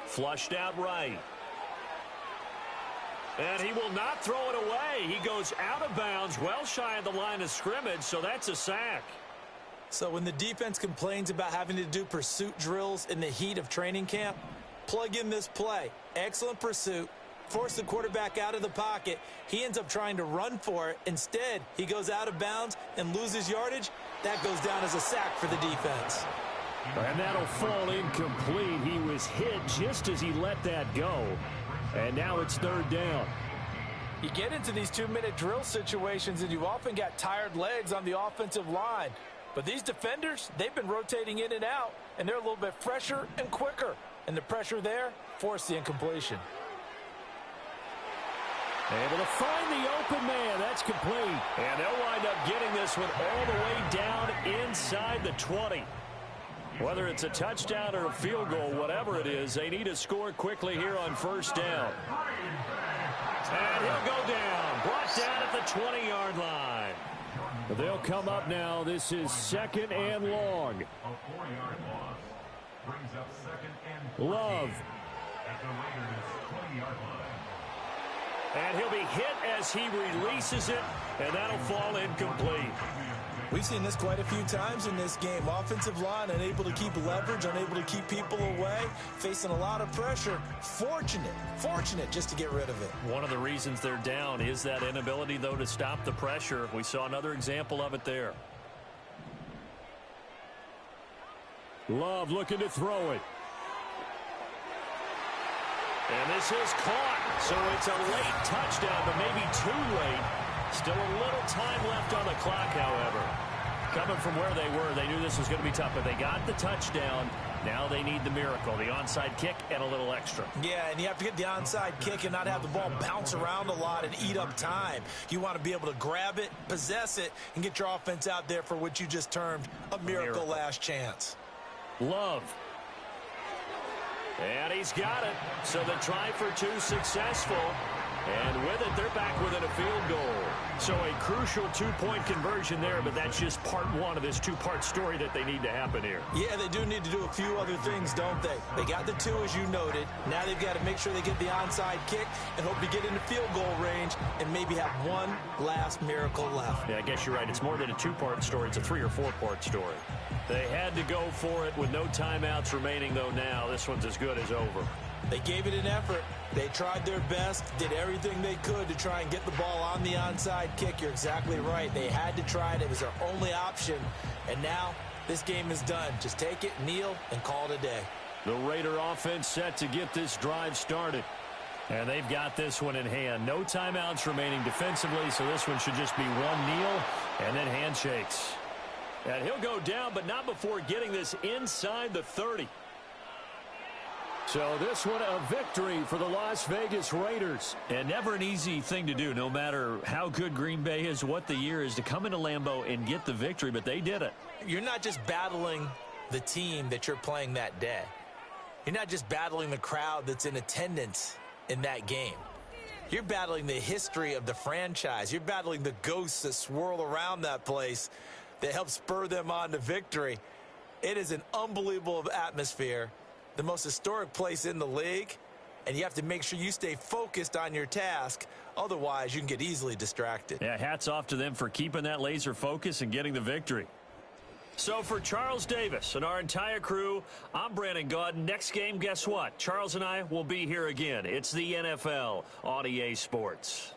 Flushed out right. And he will not throw it away. He goes out of bounds, well shy of the line of scrimmage, so that's a sack. So when the defense complains about having to do pursuit drills in the heat of training camp, plug in this play. Excellent pursuit. Force the quarterback out of the pocket. He ends up trying to run for it. Instead, he goes out of bounds and loses yardage. That goes down as a sack for the defense. And that'll fall incomplete. He was hit just as he let that go. And now it's 3rd down. You get into these 2-minute drill situations and you often got tired legs on the offensive line. But these defenders, they've been rotating in and out, and they're a little bit fresher and quicker. And the pressure there forced the incompletion. Able to find the open man. That's complete. And they'll wind up getting this one all the way down inside the 20. Whether it's a touchdown or a field goal, whatever it is, they need to score quickly here on 1st down. And he'll go down. Brought down at the 20-yard line. They'll come up now. This is 2nd and long. A 4-yard loss brings up 2nd and 14 Love. at the Raiders' 20-yard line. And he'll be hit as he releases it, and that'll fall incomplete. We've seen this quite a few times in this game. Offensive line unable to keep leverage, unable to keep people away, facing a lot of pressure. Fortunate just to get rid of it. One of the reasons they're down is that inability, though, to stop the pressure. We saw another example of it there. Love looking to throw it. And this is caught. So it's a late touchdown, but maybe too late. Still a little time left on the clock, however. Coming from where they were, they knew this was going to be tough, but they got the touchdown. Now they need the miracle, the onside kick and a little extra. Yeah, and you have to get the onside kick and not have the ball bounce around a lot and eat up time. You want to be able to grab it, possess it, and get your offense out there for what you just termed a miracle last chance. Love. And he's got it. So the try for 2 successful. And with it, they're back within a field goal. So a crucial two-point conversion there, but that's just part one of this two-part story that they need to happen here. Yeah, they do need to do a few other things, don't they? They got the two, as you noted. Now they've got to make sure they get the onside kick and hope to get into field goal range and maybe have one last miracle left. Yeah, I guess you're right. It's more than a two-part story. It's a three- or four-part story. They had to go for it with no timeouts remaining, though, now. This one's as good as over. They gave it an effort. They tried their best, did everything they could to try and get the ball on the onside kick. You're exactly right. They had to try it. It was their only option. And now this game is done. Just take it, kneel, and call it a day. The Raider offense set to get this drive started. And they've got this one in hand. No timeouts remaining defensively, so this one should just be one kneel and then handshakes. And he'll go down, but not before getting this inside the 30. So this one a victory for the Las Vegas Raiders. And never an easy thing to do, no matter how good Green Bay is, what the year is, to come into Lambeau and get the victory, but they did it. You're not just battling the team that you're playing that day. You're not just battling the crowd that's in attendance in that game. You're battling the history of the franchise. You're battling the ghosts that swirl around that place that help spur them on to victory. It is an unbelievable atmosphere, the most historic place in the league, and you have to make sure you stay focused on your task. Otherwise, you can get easily distracted. Yeah, hats off to them for keeping that laser focus and getting the victory. So for Charles Davis and our entire crew, I'm Brandon Gaudin. Next game, guess what? Charles and I will be here again. It's the NFL on EA Sports.